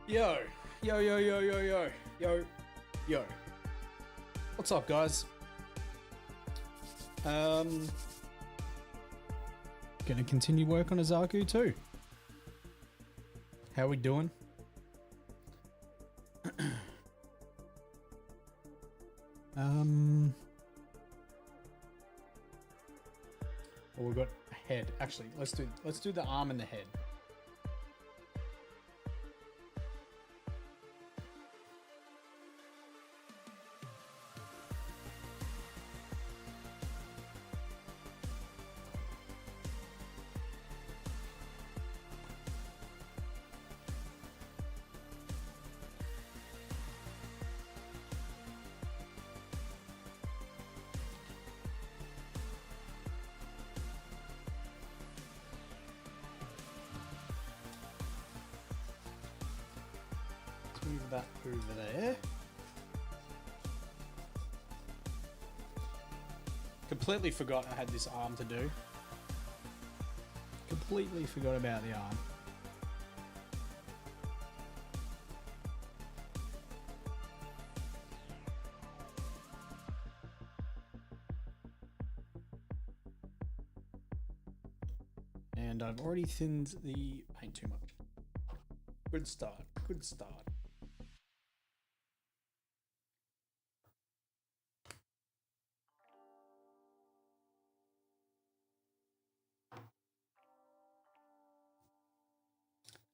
Yo. What's up, guys? Gonna continue work on a Zaku too. How we doing? Well, we've got a head. Actually, let's do the arm and the head. Move that over there. Completely forgot I had this arm to do. Completely forgot about the arm. And I've already thinned the paint too much. Good start. Good start.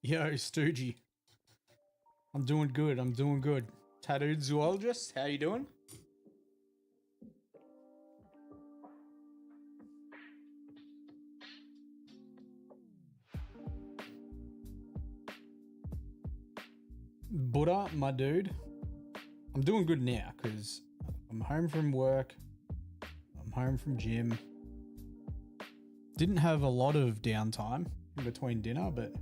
Yo, Stoogie. I'm doing good. I'm doing good. Tattooed zoologist, how you doing? Buddha, my dude, I'm doing good now because I'm home from work. I'm home from gym. Didn't have a lot of downtime in between dinner, but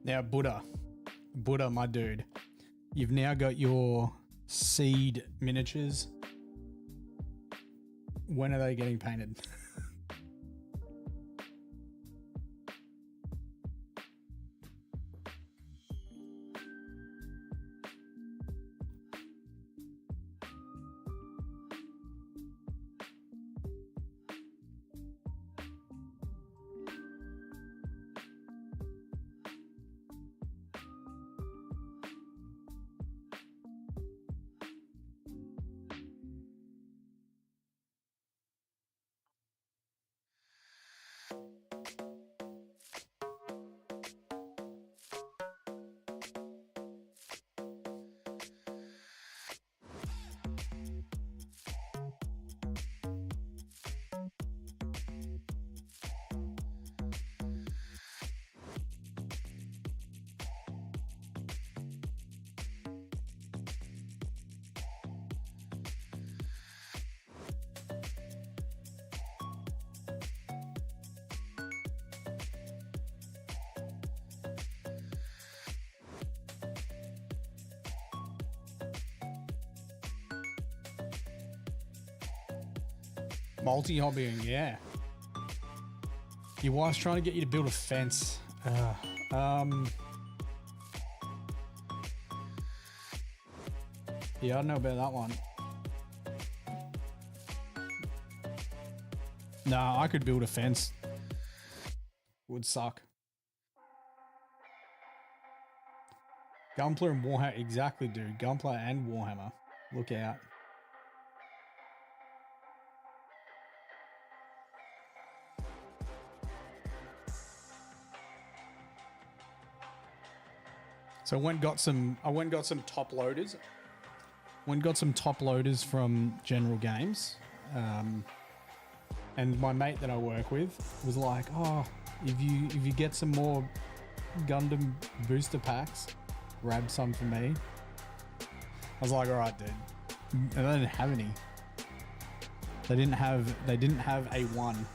now Buddha, my dude, you've now got your seed miniatures. When are they getting painted? Multi-hobbying, yeah. Your wife's trying to get you to build a fence. Yeah, I don't know about that one. Nah, I could build a fence. Would suck. Gunpla and Warhammer, exactly, dude. Gunpla and Warhammer. Look out. So I went and got some top loaders. Went and got some top loaders from General Games. And my mate that I work with was like, "Oh, if you get some more Gundam booster packs, grab some for me." I was like, "All right, dude." And they didn't have any. They didn't have a one.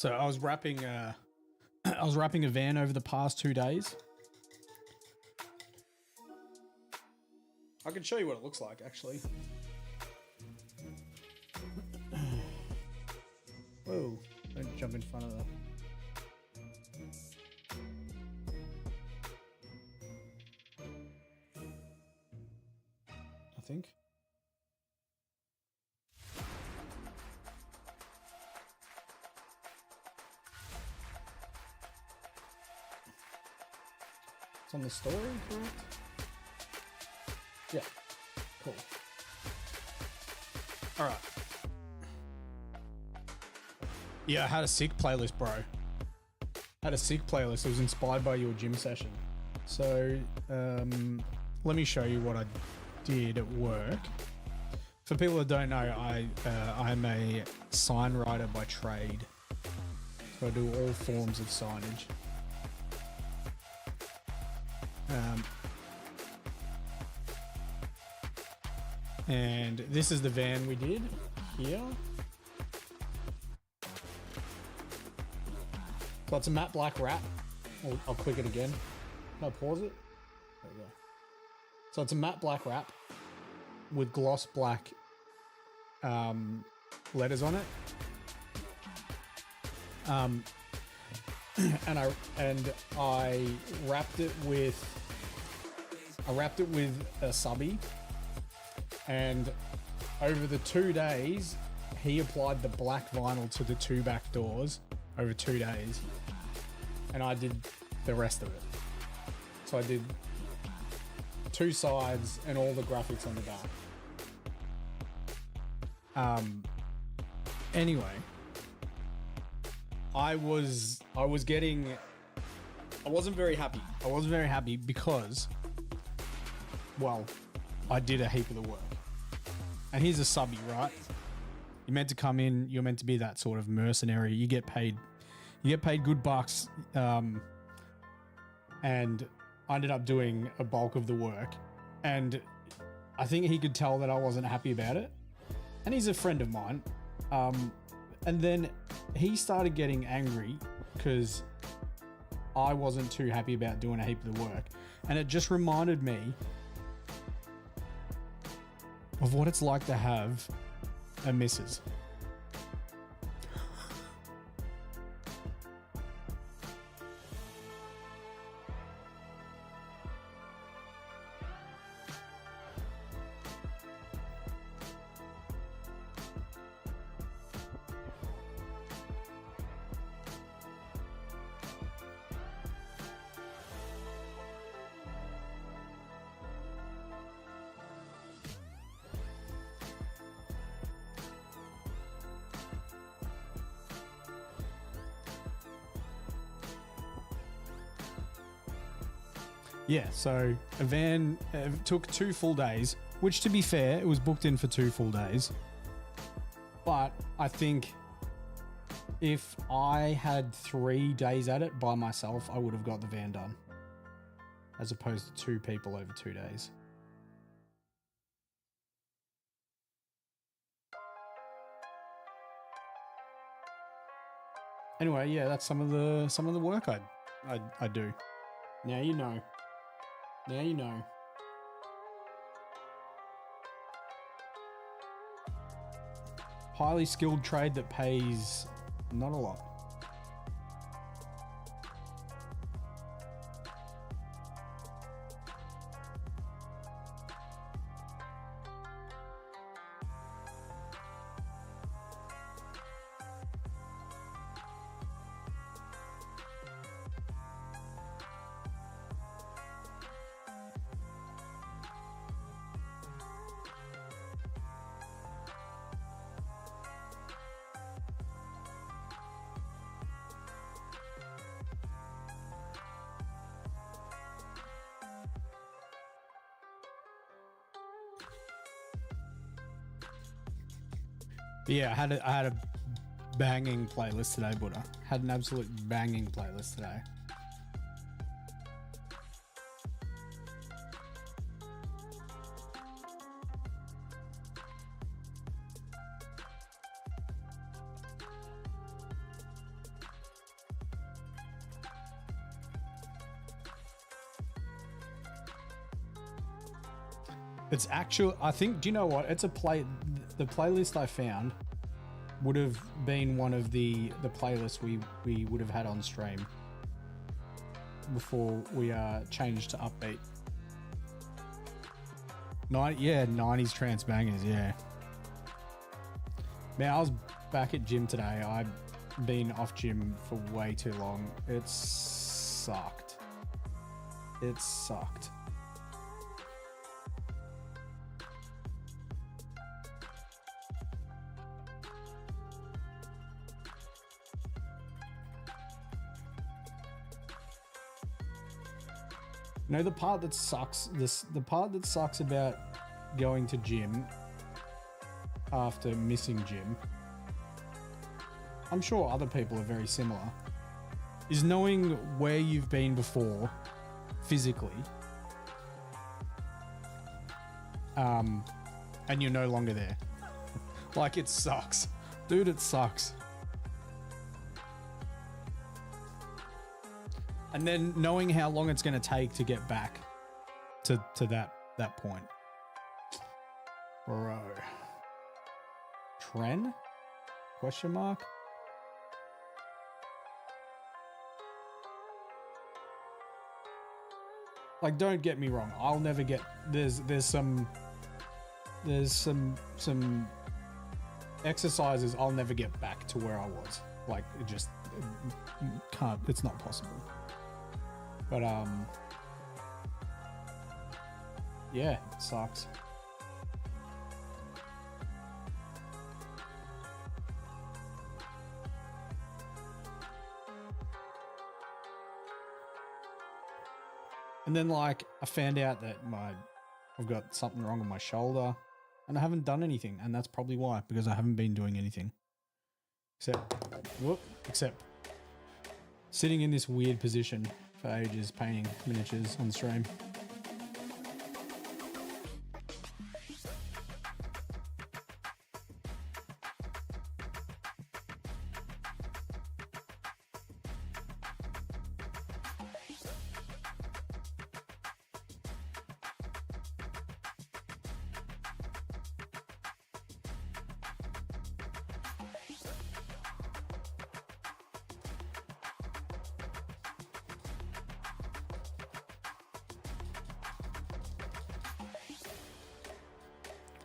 So I was wrapping I was wrapping a van over the past 2 days. I can show you what it looks like, actually. Whoa, don't jump in front of that. I think. It's on the story, correct? Yeah, cool. All right. Yeah, I had a sick playlist, bro. Had a sick playlist. It was inspired by your gym session. So, let me show you what I did at work. For people that don't know, I'm a sign writer by trade. So I do all forms of signage. And this is the van we did here. So it's a matte black wrap. I'll click it again. Can I pause it? There we go. So it's a matte black wrap with gloss black letters on it. And I wrapped it with a subby, and over the 2 days he applied the black vinyl to the 2 back doors over 2 days, and I did the rest of it. So I did 2 sides and all the graphics on the back. Anyway, I wasn't very happy. I wasn't very happy because, well, I did a heap of the work. And here's a subby, right? You're meant to come in, you're meant to be that sort of mercenary. You get paid good bucks. And I ended up doing a bulk of the work. And I think he could tell that I wasn't happy about it. And he's a friend of mine. And then he started getting angry because I wasn't too happy about doing a heap of the work. And it just reminded me of what it's like to have a missus. Yeah, so a van took 2 full days, which, to be fair, it was booked in for 2 full days. But I think if I had 3 days at it by myself, I would have got the van done, as opposed to 2 people over 2 days. Anyway, yeah, that's some of the work I do. Now you know. Now you know. Highly skilled trade that pays not a lot. But yeah, I had a banging playlist today, Buddha. Had an absolute banging playlist today. It's actual. I think. Do you know what? It's a play. The playlist I found would have been one of the playlists we would have had on stream before we changed to upbeat. 90s trance bangers. Yeah. Man, I was back at gym today. I've been off gym for way too long. It sucked. It sucked. You know the part that sucks. The part that sucks about going to gym after missing gym, I'm sure other people are very similar, is knowing where you've been before physically, and you're no longer there. Like, it sucks, dude. It sucks. And then knowing how long it's going to take to get back to that point. Bro. Tren? Question mark? Like, don't get me wrong. I'll never get... There's some exercises I'll never get back to where I was. Like, it just can't... It's not possible. But, yeah, it sucks. And then, like, I found out that I've got something wrong with my shoulder, and I haven't done anything, and that's probably why, because I haven't been doing anything. Except sitting in this weird position for ages, painting miniatures on stream.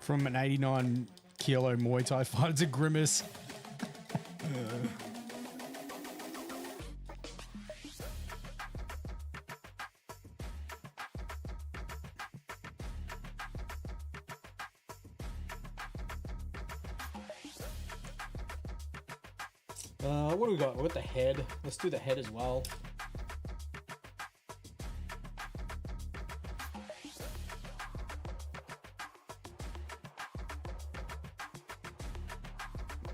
From an 89 kilo Muay Thai fighter to Grimace. What do we got? We got the head. Let's do the head as well.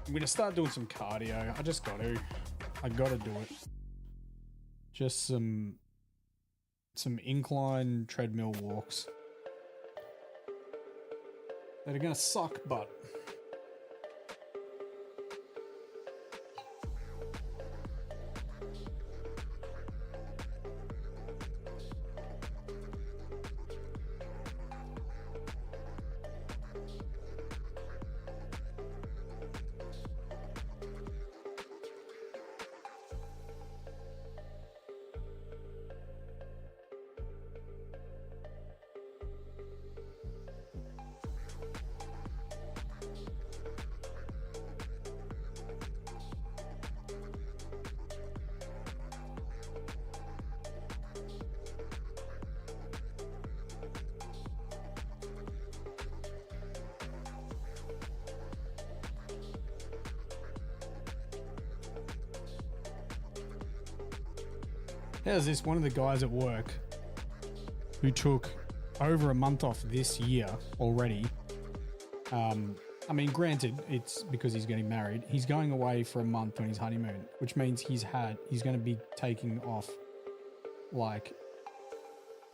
I'm gonna start doing some cardio. I gotta do it. Just some incline treadmill walks that are gonna suck butt. How's this? One of the guys at work who took over a month off this year already. I mean, granted, it's because he's getting married. He's going away for a month on his honeymoon, which means he's going to be taking off, like,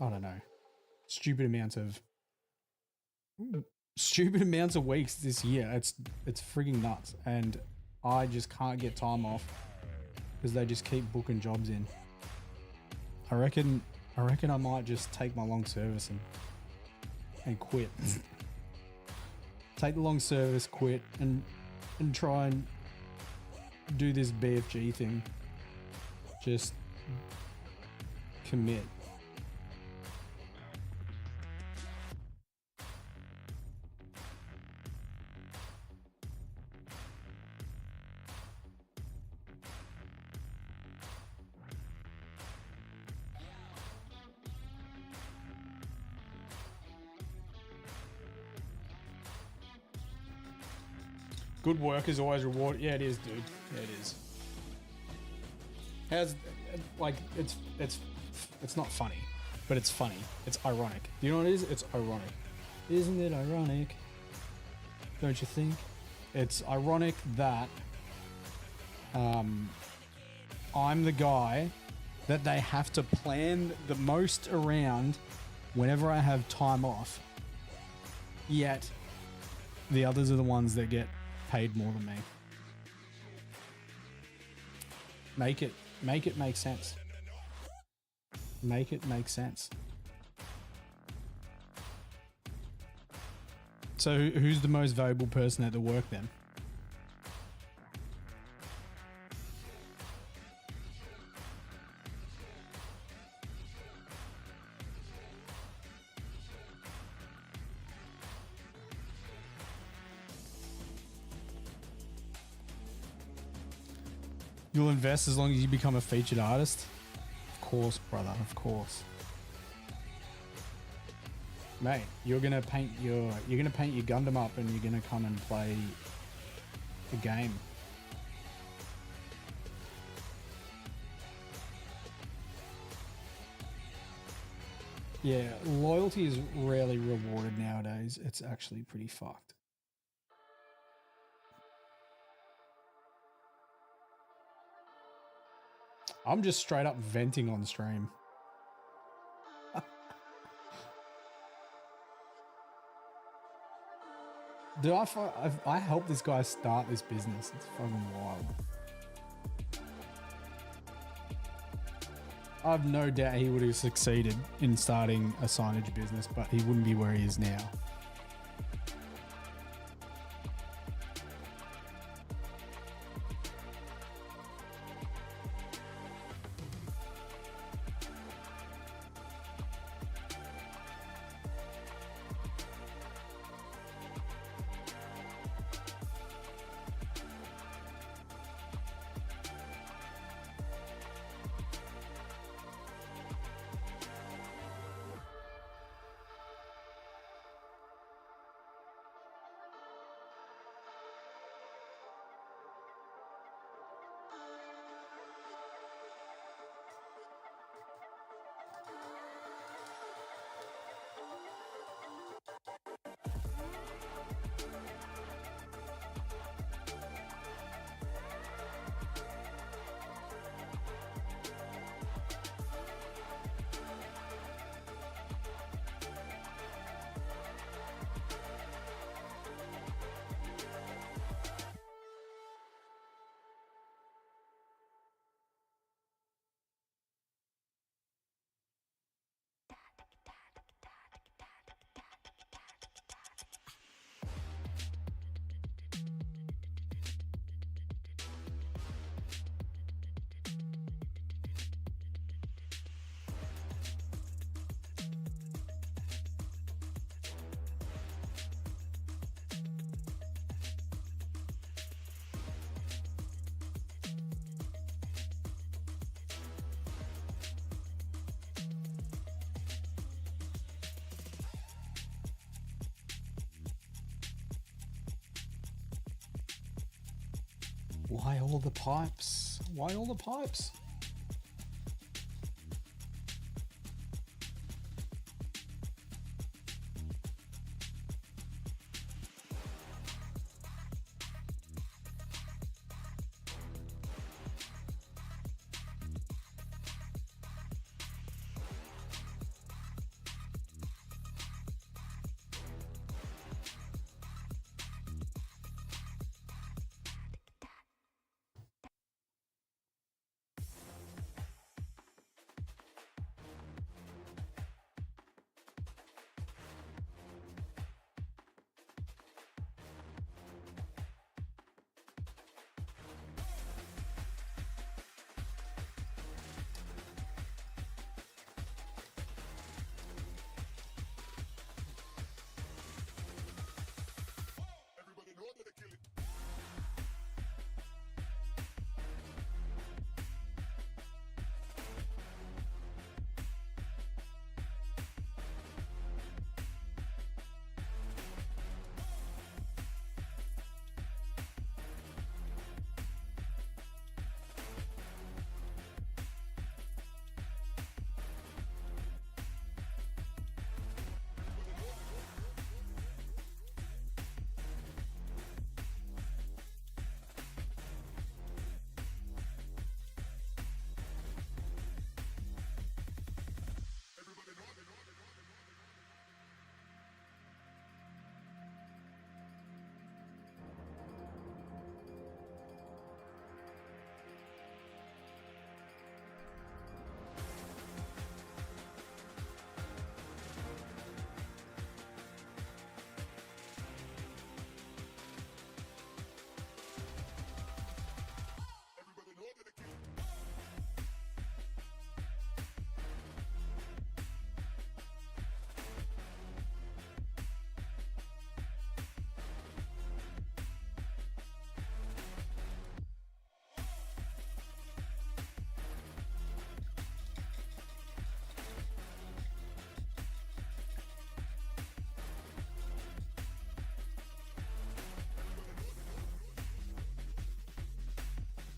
I don't know, stupid amounts of weeks this year. It's frigging nuts, and I just can't get time off because they just keep booking jobs in. I reckon I might just take my long service and and quit. Take the long service, quit, and try and do this BFG thing. Just commit. Good work is always rewarded. Yeah, it is, dude. Yeah, it is. How's like it's not funny, but it's funny. It's ironic. Do you know what it is? It's ironic. Isn't it ironic? Don't you think? It's ironic that I'm the guy that they have to plan the most around whenever I have time off. Yet the others are the ones that get paid more than me. Make it make sense. Make it make sense. So who's the most valuable person at the work then? You'll invest as long as you become a featured artist? Of course, brother, of course. Mate, you're gonna paint your Gundam up and you're gonna come and play a game. Yeah, loyalty is rarely rewarded nowadays. It's actually pretty fucked. I'm just straight up venting on stream. Dude, I helped this guy start this business. It's fucking wild. I have no doubt he would have succeeded in starting a signage business, but he wouldn't be where he is now. Why all the pipes? Why all the pipes?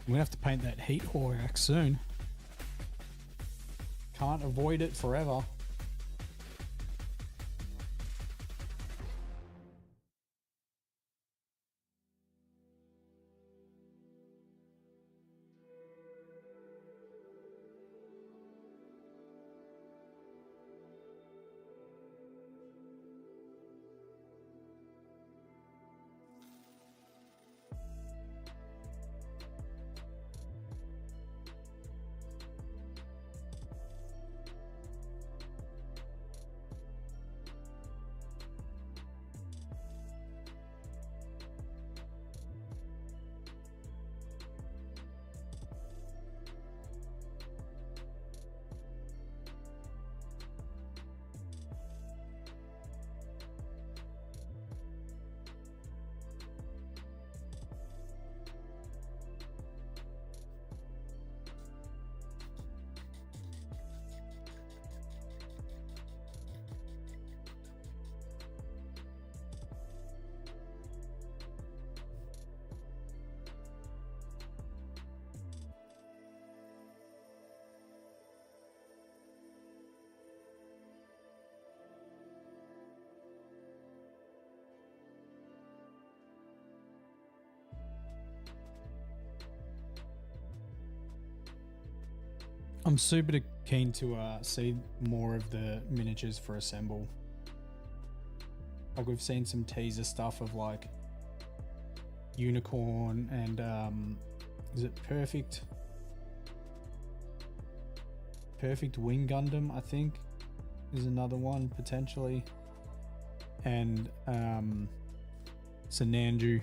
I'm gonna have to paint that heat Horak soon. Can't avoid it forever. I'm super keen to see more of the miniatures for Assemble. Like we've seen some teaser stuff of like Unicorn and is it Perfect Wing Gundam, I think, is another one potentially. And Sananju.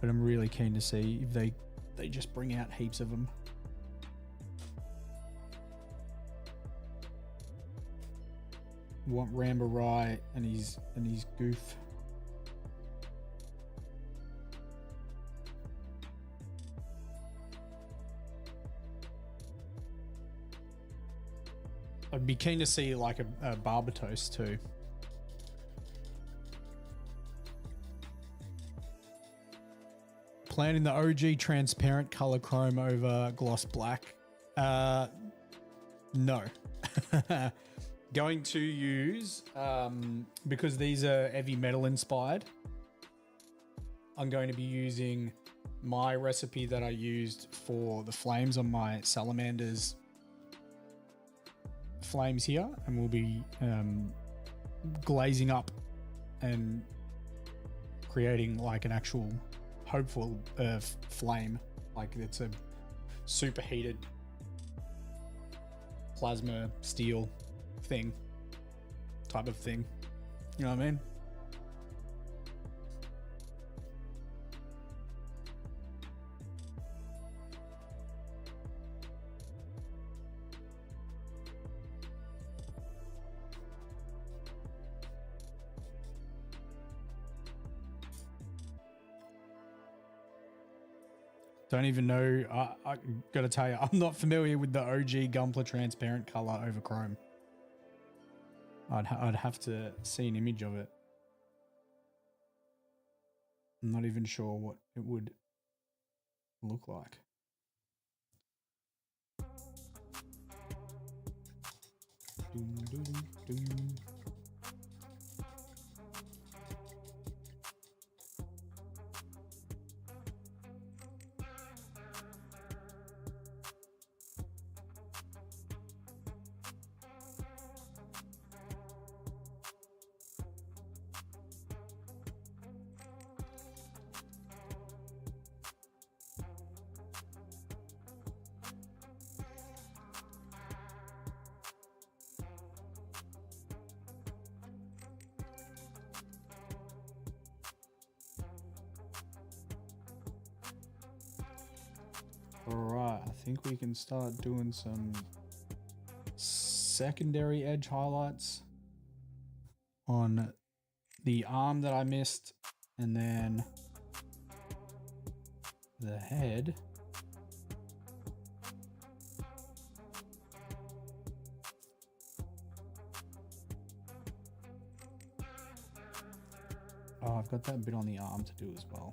But I'm really keen to see if they just bring out heaps of them. Want Ramba Rai and his goof. I'd be keen to see like a Barbatos too. Planning the OG transparent color chrome over gloss black. No. Going to use, because these are heavy metal inspired, I'm going to be using my recipe that I used for the flames on my salamanders flames here, and we'll be glazing up and creating like an actual hopeful flame, like it's a superheated plasma steel thing type of thing, you know what I mean? Don't even know. I gotta tell you, I'm not familiar with the OG Gunpla transparent color over chrome. I'd have to see an image of it. I'm not even sure what it would look like. Doom, doom, doom. Alright, I think we can start doing some secondary edge highlights on the arm that I missed, and then the head. Oh, I've got that bit on the arm to do as well.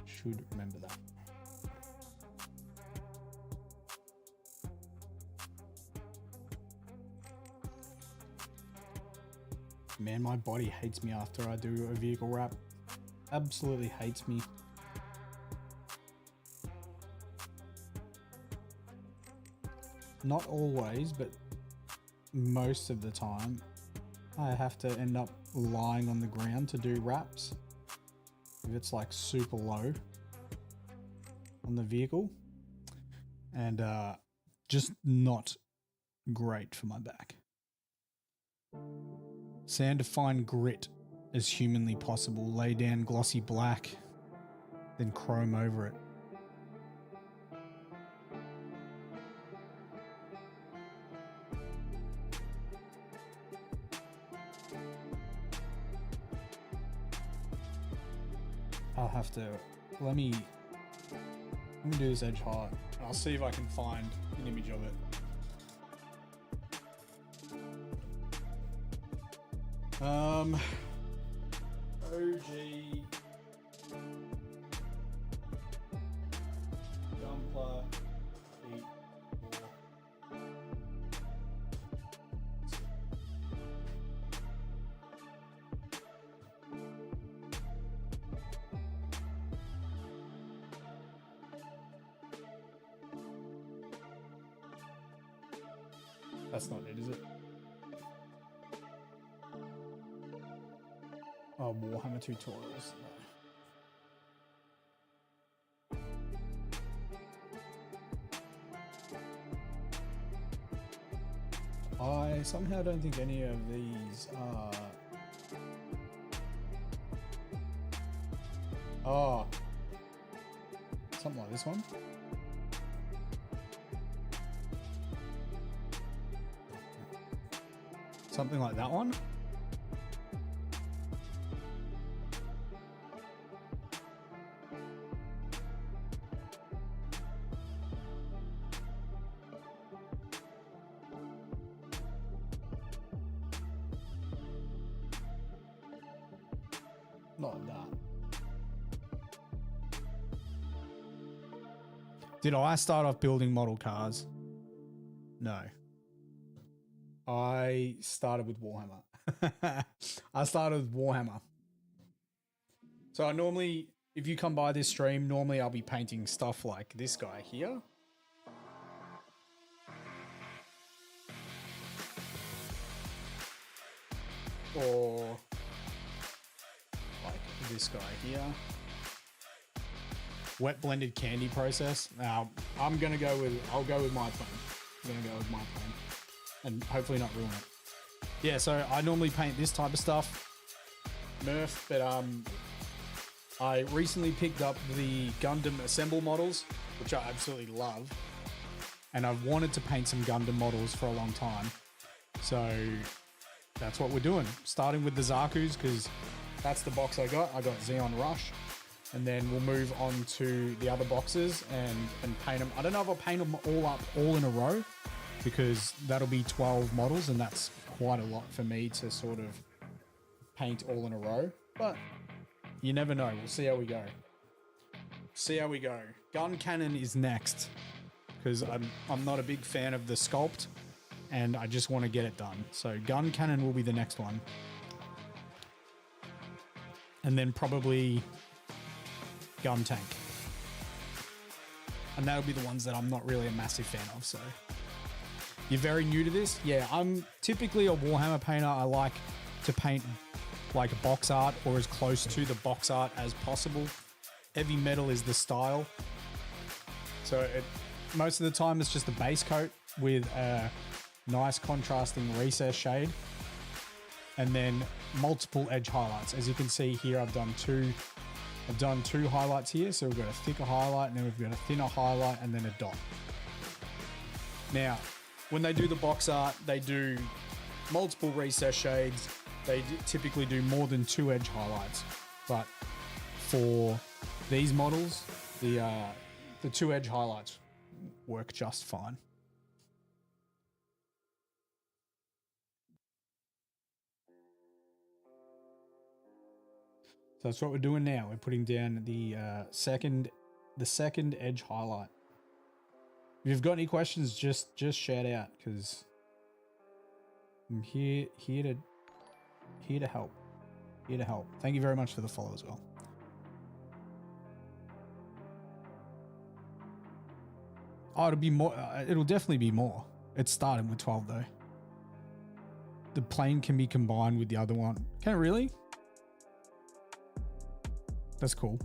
Should remember that. Man, my body hates me after I do a vehicle wrap. Absolutely hates me. Not always, but most of the time, I have to end up lying on the ground to do wraps. If it's like super low on the vehicle. And just not great for my back. Sand to find grit as humanly possible. Lay down glossy black, then chrome over it. I'll have to, let me do this edge highlight. I'll see if I can find an image of it. OG Gunpla Heat 4. That's not it, is it? Oh, Warhammer tutorials. No. I somehow don't think any of these are... Oh. Something like this one. Something like that one. Not like that. Did I start off building model cars? No. I started with Warhammer. I started with Warhammer. So I normally, if you come by this stream, normally I'll be painting stuff like this guy here. Or like this guy here. Wet blended candy process. Now I'll go with my plan. I'm gonna go with my plan. And hopefully not ruin it. Yeah, so I normally paint this type of stuff, Murph, but I recently picked up the Gundam assemble models, which I absolutely love, and I've wanted to paint some Gundam models for a long time. So that's what we're doing. Starting with the Zakus, because that's the box I got. I got Xeon Rush, and then we'll move on to the other boxes and paint them. I don't know if I'll paint them all in a row, because that'll be 12 models and that's quite a lot for me to sort of paint all in a row, but you never know. We'll see how we go. Gun cannon is next, because I'm not a big fan of the sculpt and I just want to get it done. So gun cannon will be the next one. And then probably gun tank. And that'll be the ones that I'm not really a massive fan of, so... You're very new to this? Yeah, I'm typically a Warhammer painter. I like to paint like box art or as close to the box art as possible. Heavy metal is the style. So most of the time it's just a base coat with a nice contrasting recess shade. And then multiple edge highlights. As you can see here, I've done two highlights here. So we've got a thicker highlight and then we've got a thinner highlight and then a dot. Now, when they do the box art, they do multiple recess shades. They typically do more than 2 edge highlights. But for these models, the 2 edge highlights work just fine. So that's what we're doing now. We're putting down the second edge highlight. If you've got any questions, just shout out, because I'm here to Here to help. Here to help. Thank you very much for the follow as well. Oh, it'll be more. It'll definitely be more. It's starting with 12 though. The plane can be combined with the other one. Can it really? That's cool.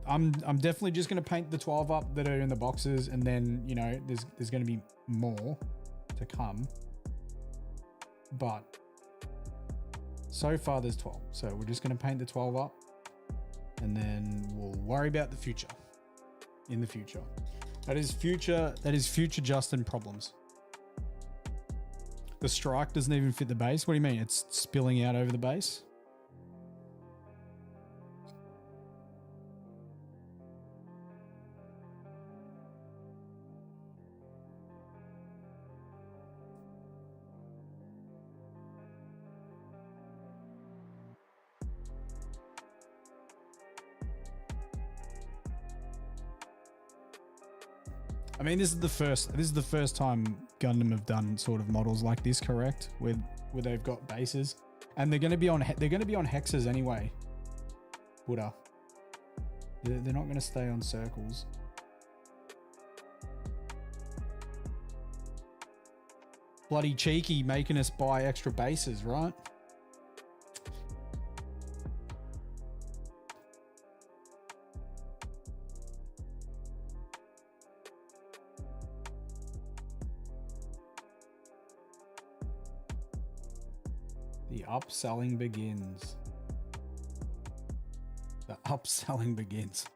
I'm definitely just gonna paint the 12 up that are in the boxes, and then you know there's gonna be more to come. But so far there's 12, so we're just gonna paint the 12 up, and then we'll worry about the future. In the future, that is future Justin problems. The strike doesn't even fit the base. What do you mean? It's spilling out over the base? I mean, this is the first time Gundam have done sort of models like this, correct? Where they've got bases, and they're going to be on hexes anyway. Buddha. They're not going to stay on circles. Bloody cheeky, making us buy extra bases, right? The upselling begins. The upselling begins.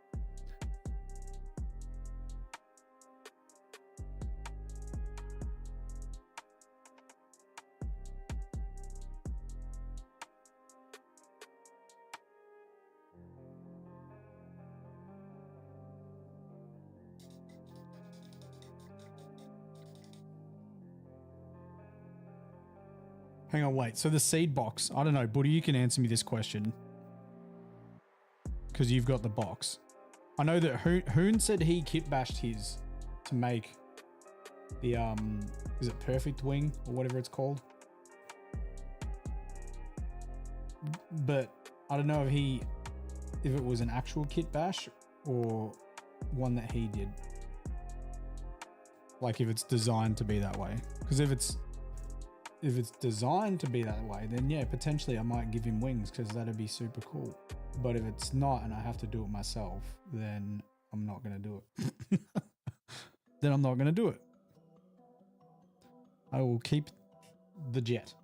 Hang on, wait. So the seed box, I don't know, Buddy, you can answer me this question because you've got the box. I know that Hoon said he kit bashed his to make the is it Perfect Wing or whatever it's called? But I don't know if it was an actual kit bash or one that he did. Like if it's designed to be that way. Because if it's designed to be that way, then yeah, potentially I might give him wings because that'd be super cool. But if it's not and I have to do it myself, then I'm not going to do it. Then I'm not going to do it. I will keep the jet.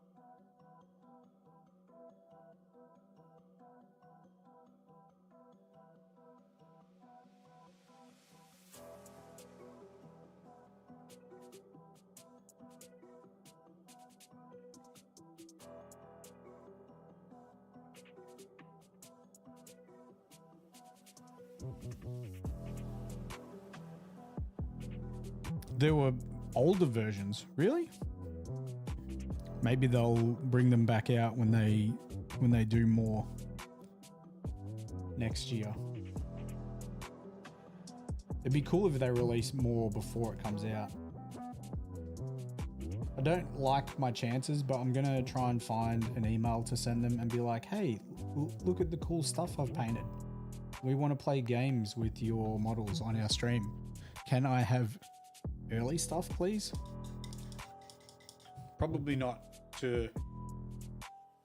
There were older versions, really? Maybe they'll bring them back out when they do more next year. It'd be cool if they release more before it comes out. I don't like my chances, but I'm gonna try and find an email to send them and be like, hey, look at the cool stuff I've painted. We want to play games with your models on our stream. Can I have early stuff, please? Probably not to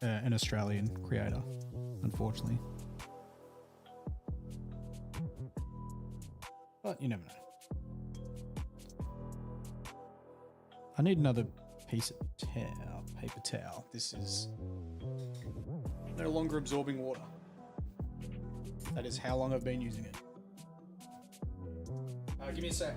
an Australian creator, unfortunately. But you never know. I need another piece of towel, paper towel. This is no longer absorbing water. That is how long I've been using it. Give me a sec.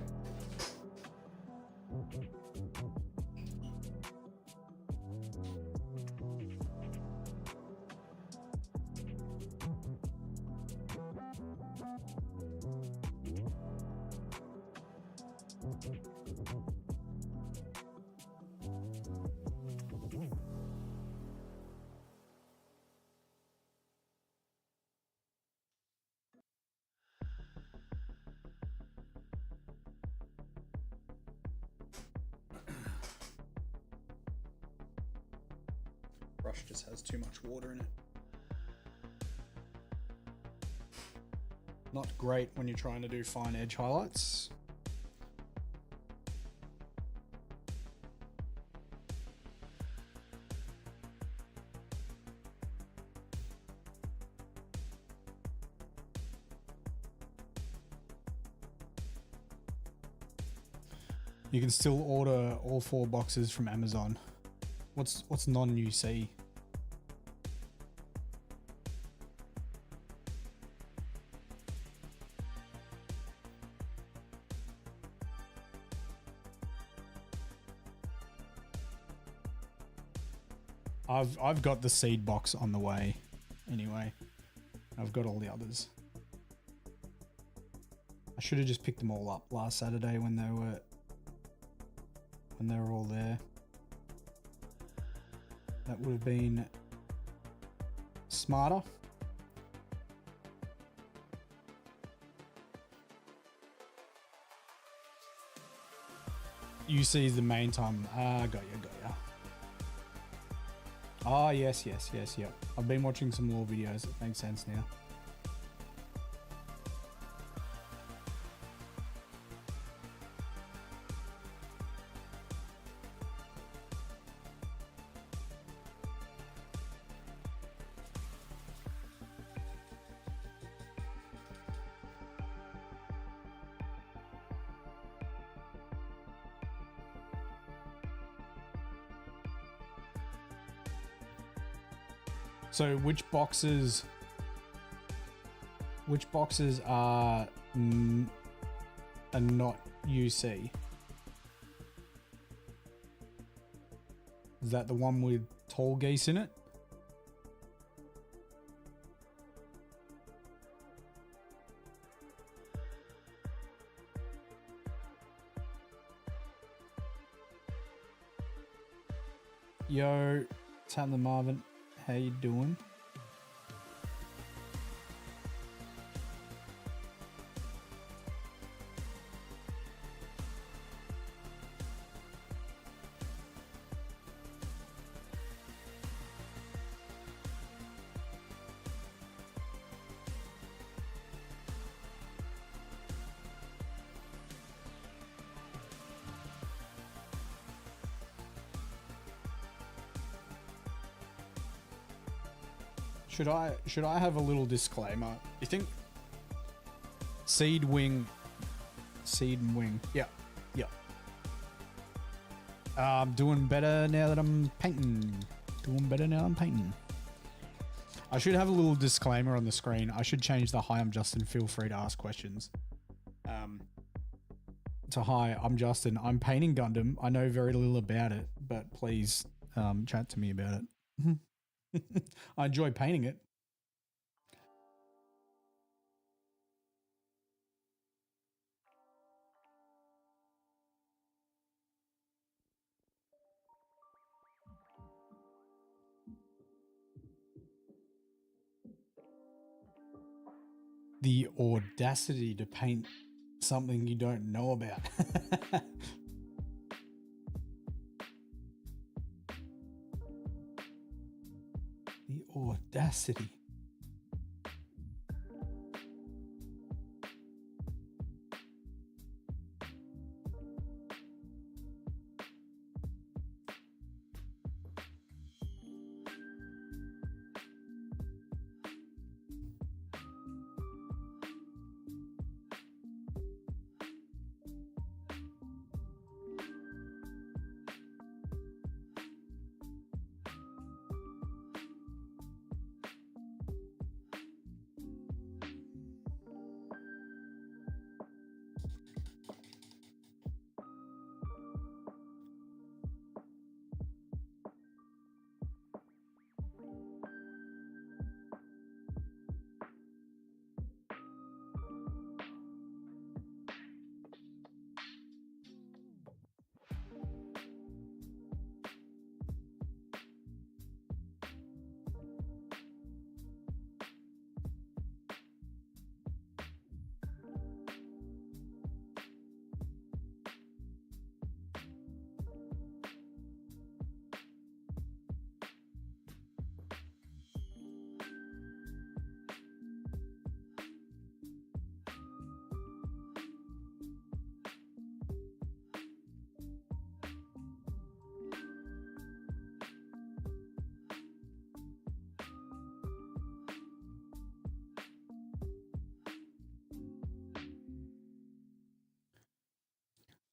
brush just has too much water in it. Not great when you're trying to do fine edge highlights. You can still order all 4 boxes from Amazon. What's non-UC? I've got the seed box on the way. Anyway, I've got all the others. I should have just picked them all up last Saturday when they were all there. That would have been smarter. UC is the main time. Got ya. Ah, yes, yep. I've been watching some more videos. It makes sense now. So which boxes are not UC? Is that the one with tall geese in it? Yo, Tam the Marvin. How you doing? Should I have a little disclaimer? You think seed and wing? Yeah. I'm doing better now that I'm painting. I should have a little disclaimer on the screen. I should change the "Hi, I'm Justin. Feel free to ask questions." To "Hi, I'm Justin. I'm painting Gundam. I know very little about it, but please chat to me about it." I enjoy painting it. The audacity to paint something you don't know about. The audacity.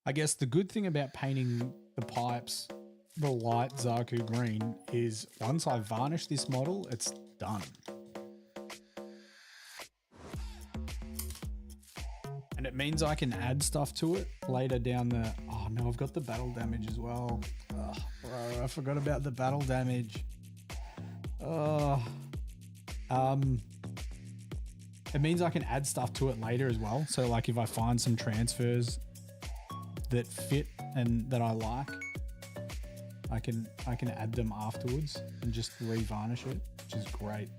I guess the good thing about painting the pipes the light Zaku green is once I varnish this model, it's done. And it means I can add stuff to it later down the... Oh no, I've got the battle damage as well. Oh, bro, I forgot about the battle damage. Oh. It means I can add stuff to it later as well. So like if I find some transfers that fit and that I like, I can add them afterwards and just re-varnish it, which is great.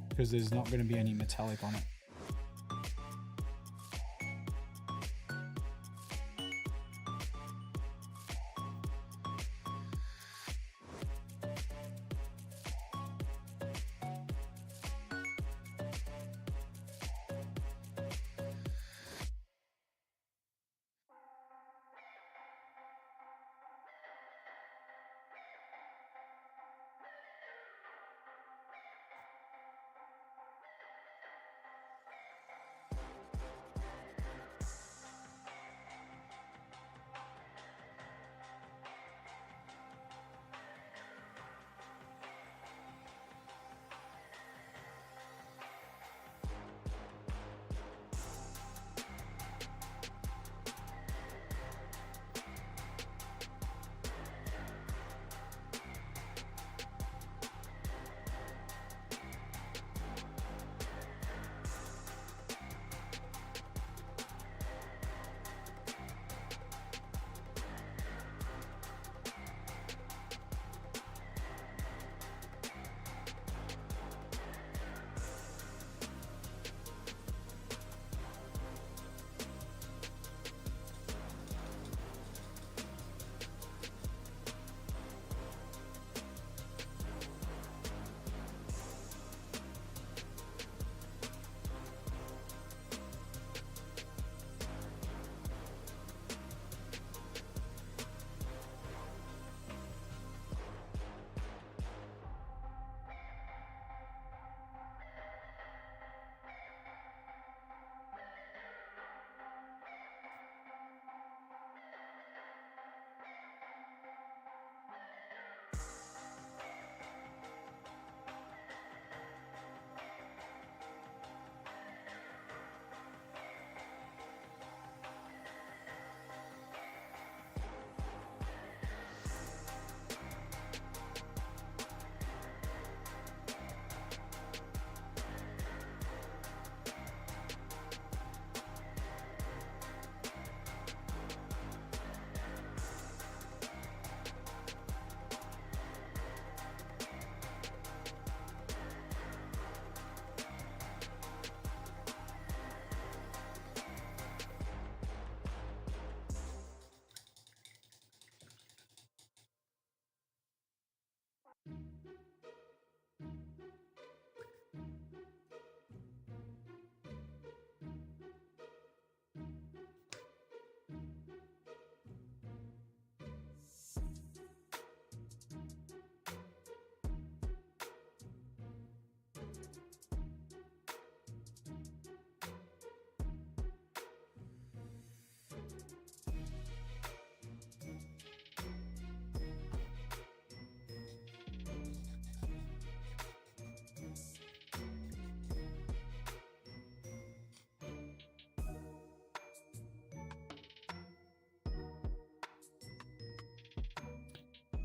Because there's not going to be any metallic on it.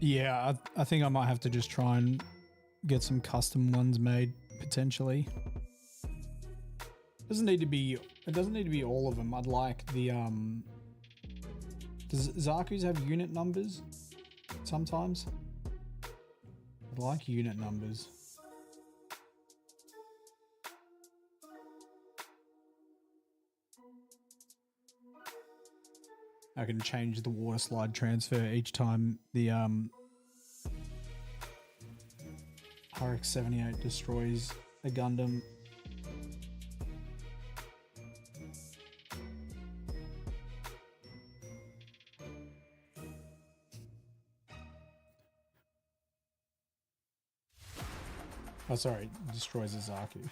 Yeah, I think I might have to just try and get some custom ones made potentially. It doesn't need to be all of them. I'd like the does Zaku's have unit numbers sometimes? I'd like unit numbers. I can change the water slide transfer each time the RX-78 destroys a Gundam. Oh, sorry, destroys a Zaku.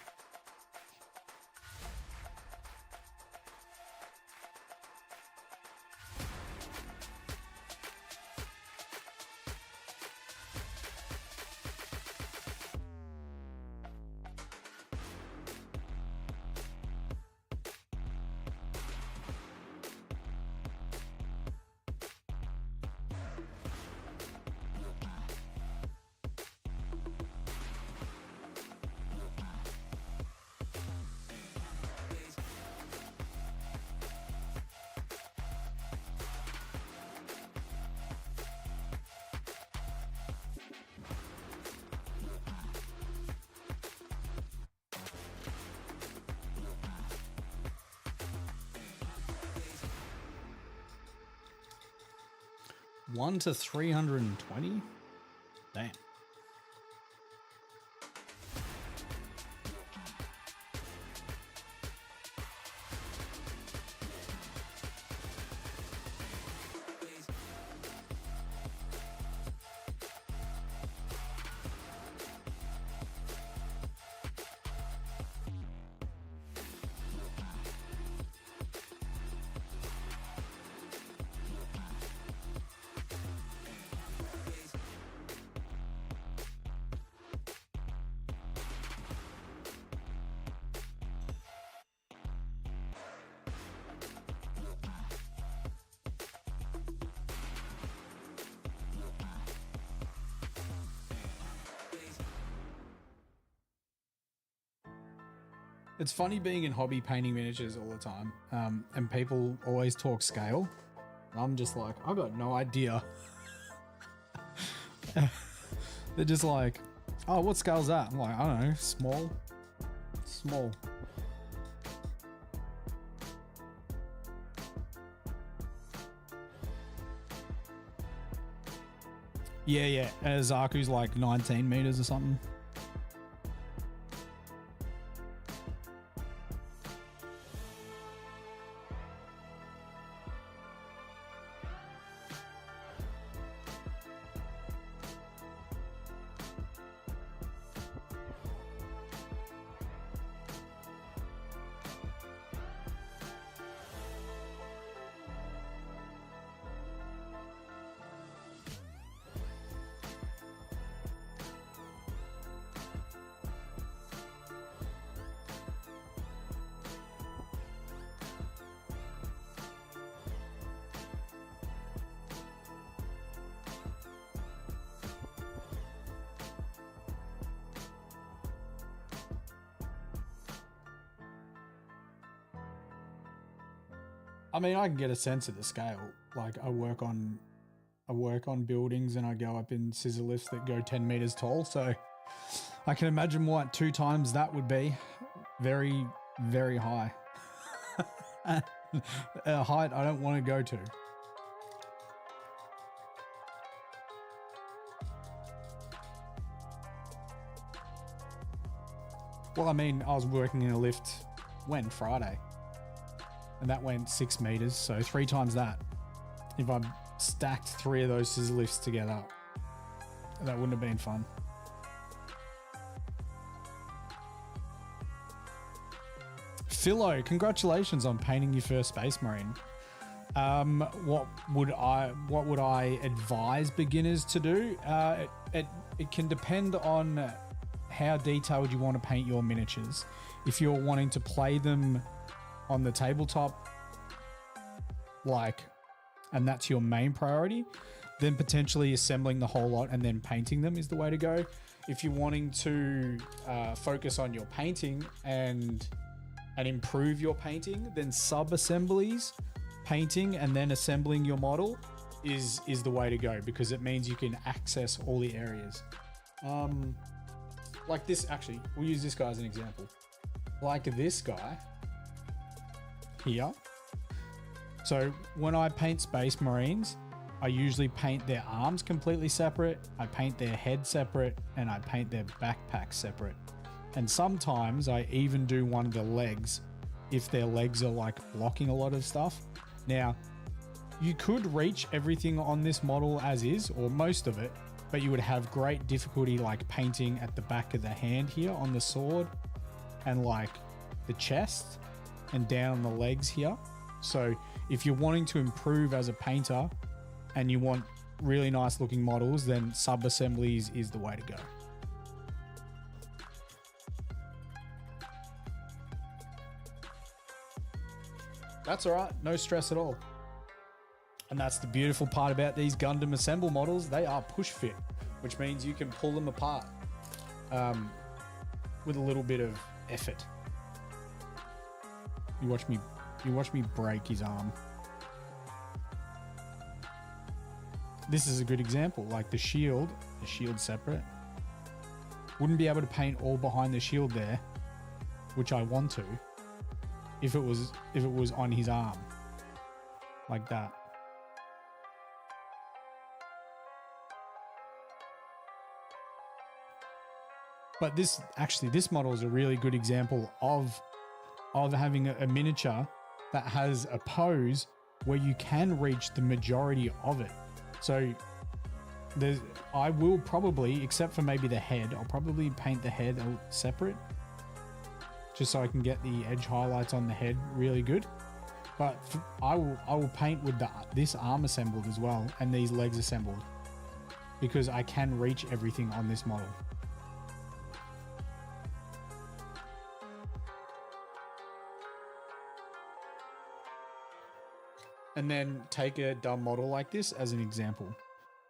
1 to 320? Damn. It's funny being in hobby painting miniatures all the time, and people always talk scale. I'm just like, I got no idea. They're just like, oh, what scale's that? I'm like, I don't know, small. Small. Yeah. Zaku's like 19 meters or something. I mean, I can get a sense of the scale. Like I work on buildings and I go up in scissor lifts that go 10 meters tall. So I can imagine what 2 times that would be. Very, very high. A height I don't want to go to. Well, I mean, I was working in a lift Friday. And that went 6 meters, so 3 times that. If I stacked 3 of those scissor lifts together, that wouldn't have been fun. Philo, congratulations on painting your first Space Marine. What would I advise beginners to do? It can depend on how detailed you want to paint your miniatures. If you're wanting to play them on the tabletop, and that's your main priority, then potentially assembling the whole lot and then painting them is the way to go. If you're wanting to focus on your painting and improve your painting, then sub-assemblies, painting and then assembling your model is the way to go, because it means you can access all the areas. Like this, actually, we'll use this guy as an example. Like this guy here. So when I paint Space Marines, I usually paint their arms completely separate, I paint their head separate, and I paint their backpack separate. And sometimes I even do one of the legs if their legs are like blocking a lot of stuff. Now, you could reach everything on this model as is, or most of it, but you would have great difficulty like painting at the back of the hand here on the sword and like the chest and down on the legs here. So if you're wanting to improve as a painter and you want really nice looking models, then sub-assemblies is the way to go. That's all right, no stress at all. And that's the beautiful part about these Gundam Assemble models. They are push fit, which means you can pull them apart with a little bit of effort. You watch me break his arm. This is a good example. Like the shield separate. Wouldn't be able to paint all behind the shield there, which I want to, if it was on his arm, like that. But this model is a really good example of having a miniature that has a pose where you can reach the majority of it. So I will probably, except for maybe the head, I'll probably paint the head separate, just so I can get the edge highlights on the head really good. But I will paint with this arm assembled as well, and these legs assembled, because I can reach everything on this model. And then take a dumb model like this as an example.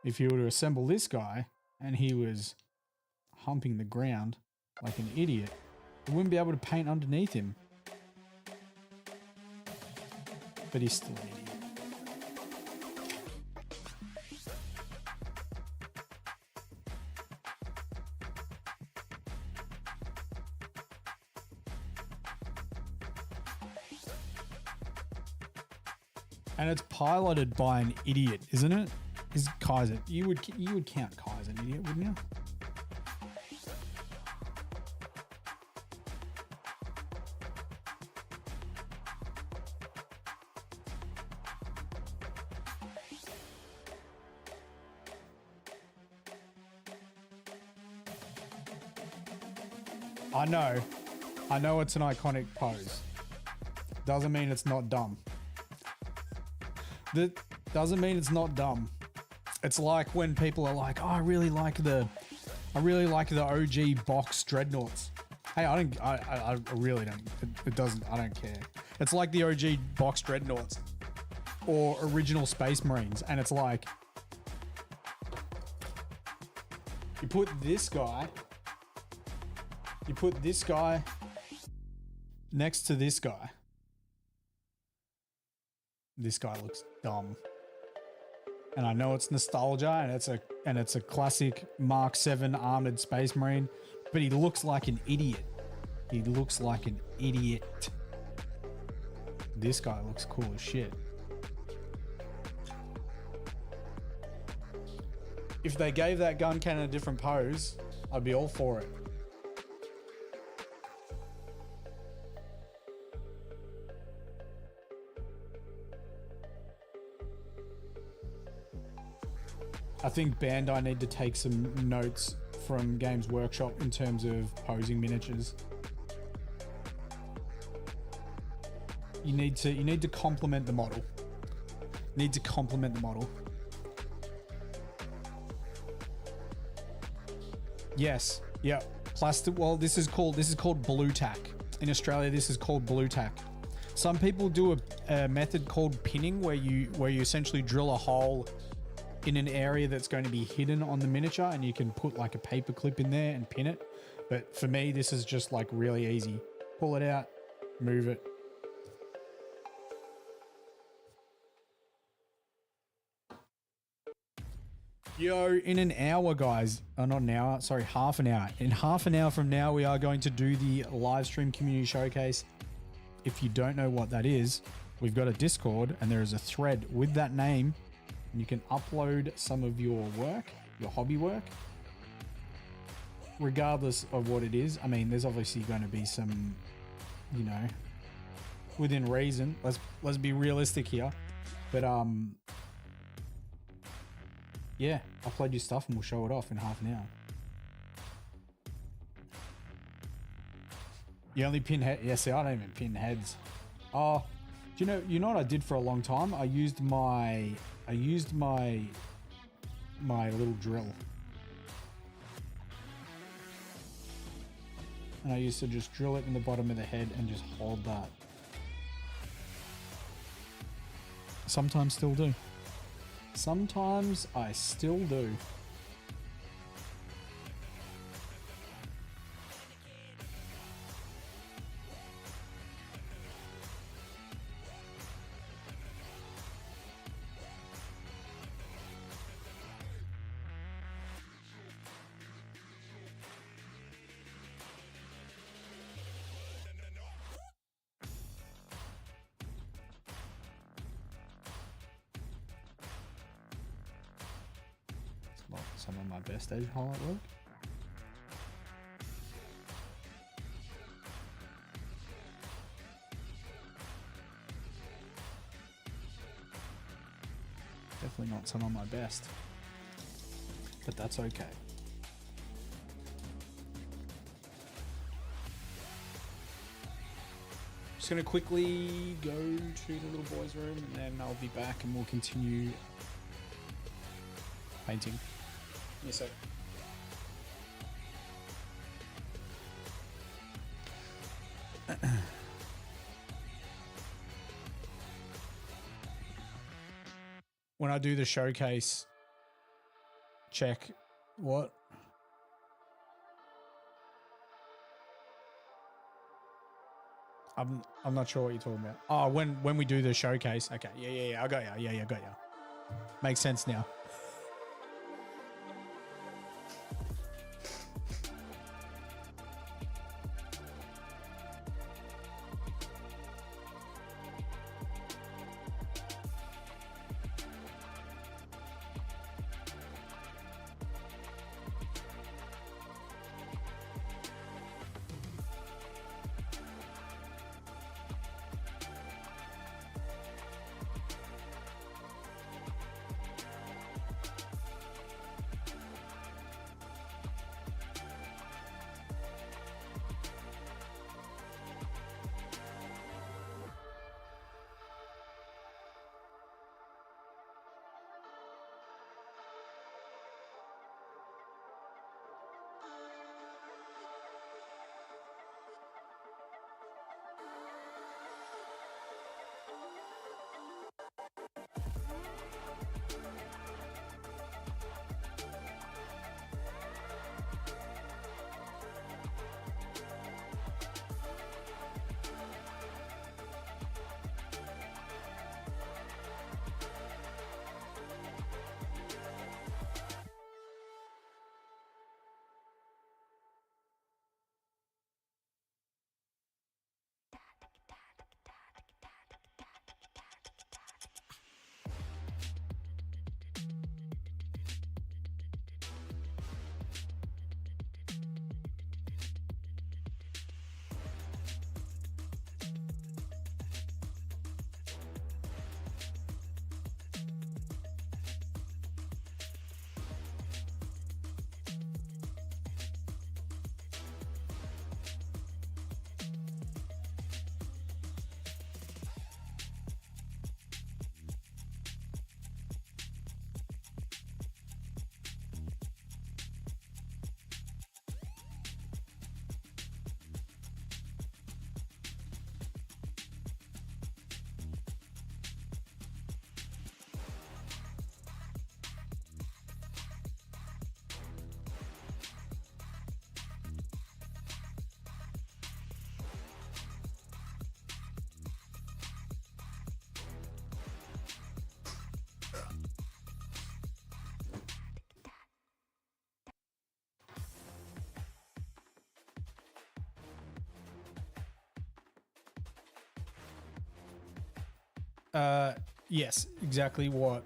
If you were to assemble this guy and he was humping the ground like an idiot, you wouldn't be able to paint underneath him. But he's still an idiot. And it's piloted by an idiot, isn't it? Is Kaiser? You would count Kaiser an idiot, wouldn't you? I know it's an iconic pose. Doesn't mean it's not dumb. That doesn't mean it's not dumb. It's like when people are like, "Oh, I really like the OG box dreadnoughts." Hey, I really don't. It doesn't. I don't care. It's like the OG box dreadnoughts or original Space Marines, and it's like you put this guy next to this guy. This guy looks dumb. And I know it's nostalgia, and it's a classic Mark 7 armored Space Marine, but he looks like an idiot. He looks like an idiot. This guy looks cool as shit. If they gave that gun cannon a different pose, I'd be all for it. I think Bandai need to take some notes from Games Workshop in terms of posing miniatures. You need to complement the model. Yes. Yeah. Plastic. Well, this is called blue tack. In Australia, this is called blue tack. Some people do a method called pinning, where you essentially drill a hole in an area that's going to be hidden on the miniature, and you can put like a paper clip in there and pin it. But for me, this is just like really easy. Pull it out, move it. Yo, in an hour, guys, not an hour, sorry, half an hour. In half an hour from now, we are going to do the live stream community showcase. If you don't know what that is, we've got a Discord, and there is a thread with that name. You can upload some of your work, your hobby work, regardless of what it is. I mean, there's obviously going to be some, you know, within reason. Let's be realistic here. But yeah, upload your stuff and we'll show it off in half an hour. You only pin head? Yeah, see, I don't even pin heads. Oh, do you know what I did for a long time? I used my little drill, and I used to just drill it in the bottom of the head and just hold that. Sometimes still do. Sometimes I still do. Some of my best edge highlight work. Definitely not some of my best. But that's okay. Just going to quickly go to the little boy's room and then I'll be back and we'll continue painting. Yes, sir. When I do the showcase, check what? I'm not sure what you're talking about. Oh, when we do the showcase. Okay, yeah. I got ya. Yeah, got ya. Makes sense now. Yes, exactly what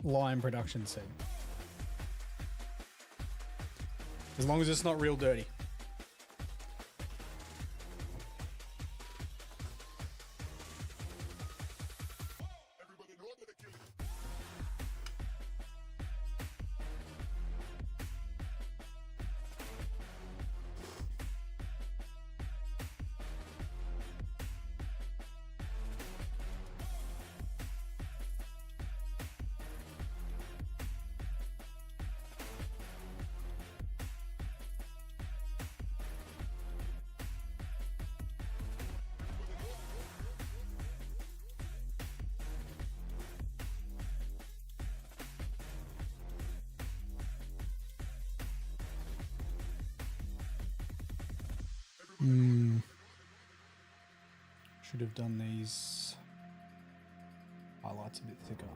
Lion Production said. As long as it's not real dirty. Should have done these highlights a bit thicker.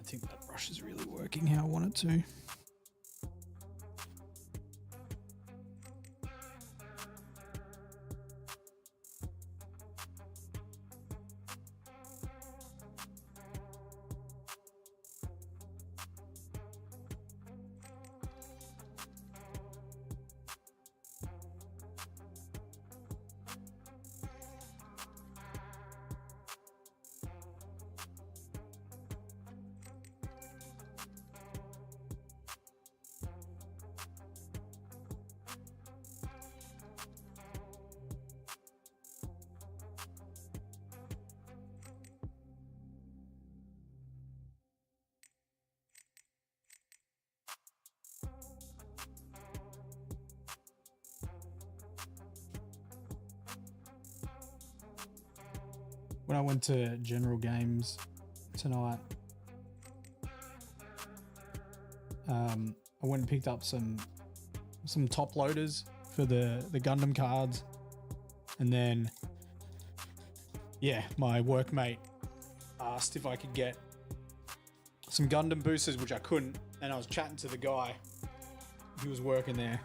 don't think that brush is really working how I want it to. When I went to General Games tonight, I went and picked up some top loaders for the Gundam cards, and then my workmate asked if I could get some Gundam boosters, which I couldn't, and I was chatting to the guy who was working there,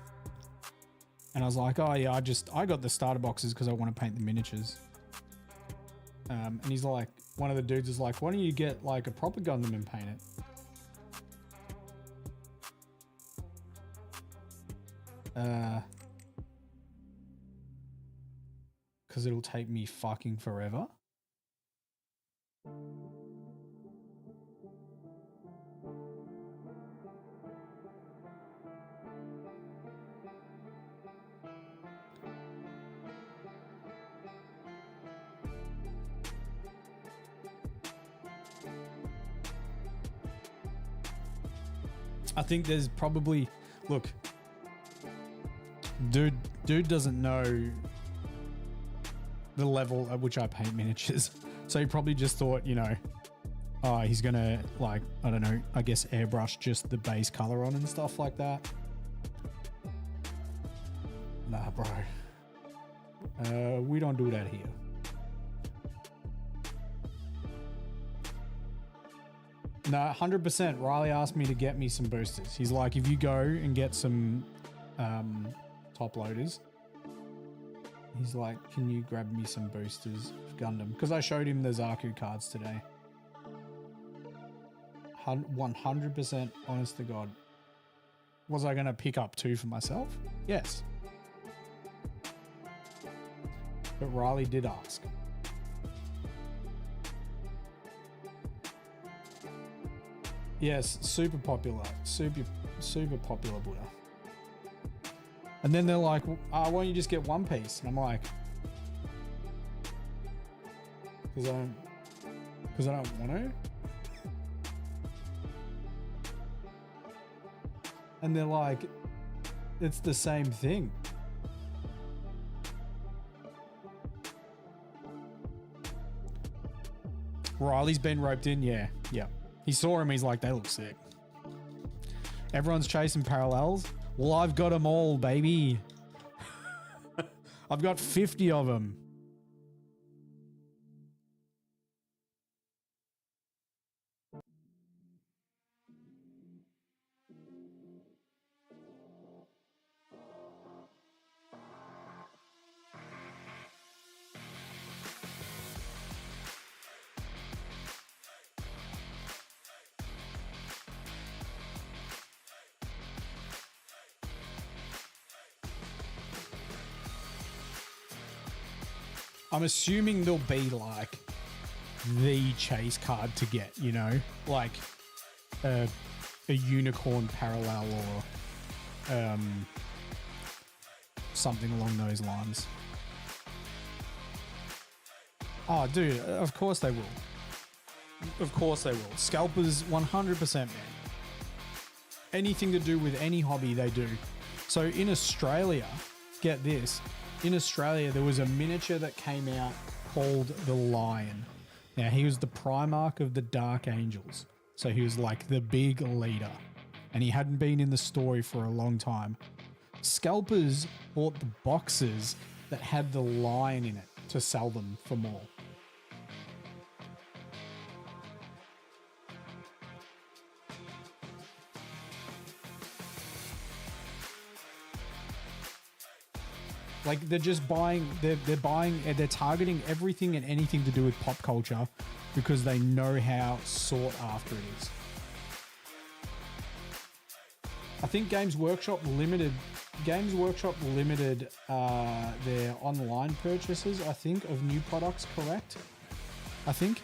and I was like, oh yeah, I got the starter boxes because I want to paint the miniatures. And he's like, one of the dudes is like, why don't you get like a proper Gundam and paint it? Because it'll take me fucking forever. I think there's probably, look, dude doesn't know the level at which I paint miniatures. So he probably just thought, you know, oh, he's gonna, like, I don't know, I guess airbrush just the base color on and stuff like that. Nah, bro. We don't do that here. No, 100%. Riley asked me to get me some boosters. He's like, if you go and get some top loaders, he's like, can you grab me some boosters of Gundam? Because I showed him the Zaku cards today. 100% honest to God. Was I going to pick up 2 for myself? Yes. But Riley did ask. Yes, super popular. Super popular Buddha. And then they're like, why don't you just get one piece? And I'm like, because I don't want to. And they're like, it's the same thing. Riley's been roped in, yeah. He saw him, he's like, they look sick. Everyone's chasing parallels. Well, I've got them all, baby. I've got 50 of them. I'm assuming there'll be like the chase card to get, you know, like a unicorn parallel or something along those lines. Oh, dude, of course they will. Of course they will. Scalpers, 100%, man. Anything to do with any hobby, they do. So in Australia, get this. In Australia, there was a miniature that came out called the Lion. Now, he was the Primarch of the Dark Angels. So he was like the big leader. And he hadn't been in the story for a long time. Scalpers bought the boxes that had the lion in it to sell them for more. Like they're just buying, they're targeting everything and anything to do with pop culture because they know how sought after it is. I think Games Workshop limited their online purchases, I think, of new products, correct? I think.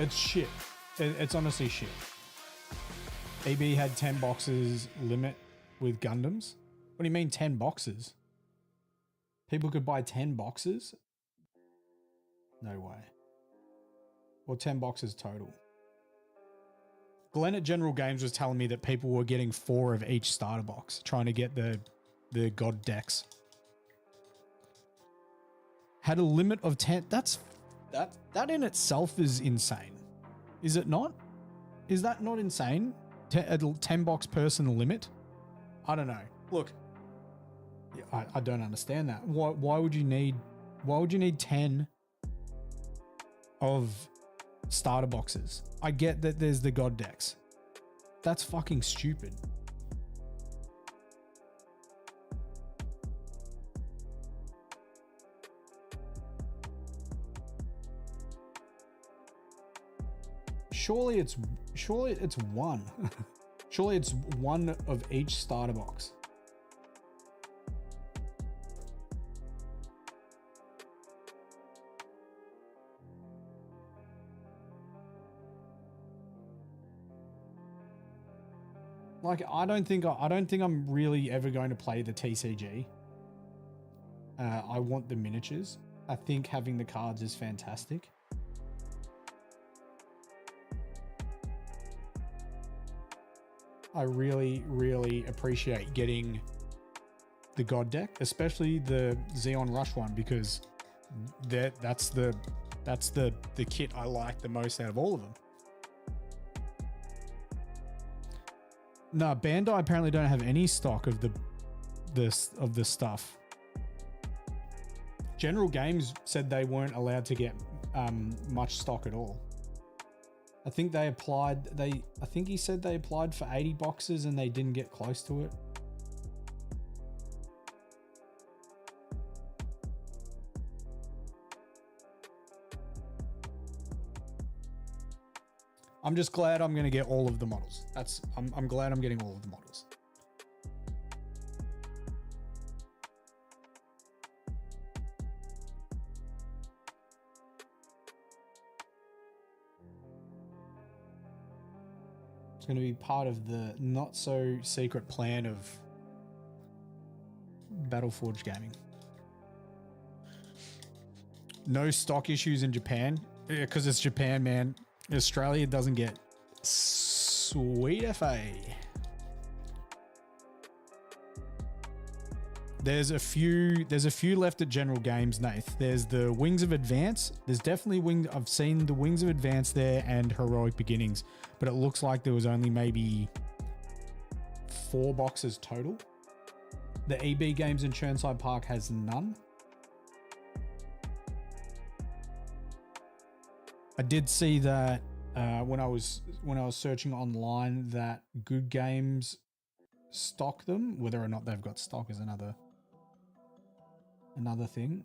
It's shit. It's honestly shit. EB had 10 boxes limit with Gundams. What do you mean 10 boxes? People could buy 10 boxes? No way. Or 10 boxes total. Glenn at General Games was telling me that people were getting 4 of each starter box, trying to get the God decks. Had a limit of 10. That in itself is insane. Is it not? Is that not insane? A 10 box person limit? I don't know. Look, I don't understand that. Why would you need 10 of starter boxes? I get that there's the God decks. That's fucking stupid. Surely it's one. Surely it's one of each starter box. Like I don't think I'm really ever going to play the TCG. I want the miniatures. I think having the cards is fantastic. I really, really appreciate getting the God deck, especially the Xeon Rush one, because that's the kit I like the most out of all of them. No, Bandai apparently don't have any stock of the stuff. General Games said they weren't allowed to get much stock at all. I think he said they applied for 80 boxes and they didn't get close to it. I'm just glad I'm going to get all of the models. I'm glad I'm getting all of the models. It's going to be part of the not so secret plan of Battleforge Gaming. No stock issues in Japan. Yeah, because it's Japan, man. Australia doesn't get sweet FA. There's a few left at General Games, Nath. There's the Wings of Advance. There's definitely I've seen the Wings of Advance there and Heroic Beginnings, but it looks like there was only maybe 4 boxes total. The EB Games in Churnside Park has none. I did see that when I was searching online that Good Games stock them. Whether or not they've got stock is another thing.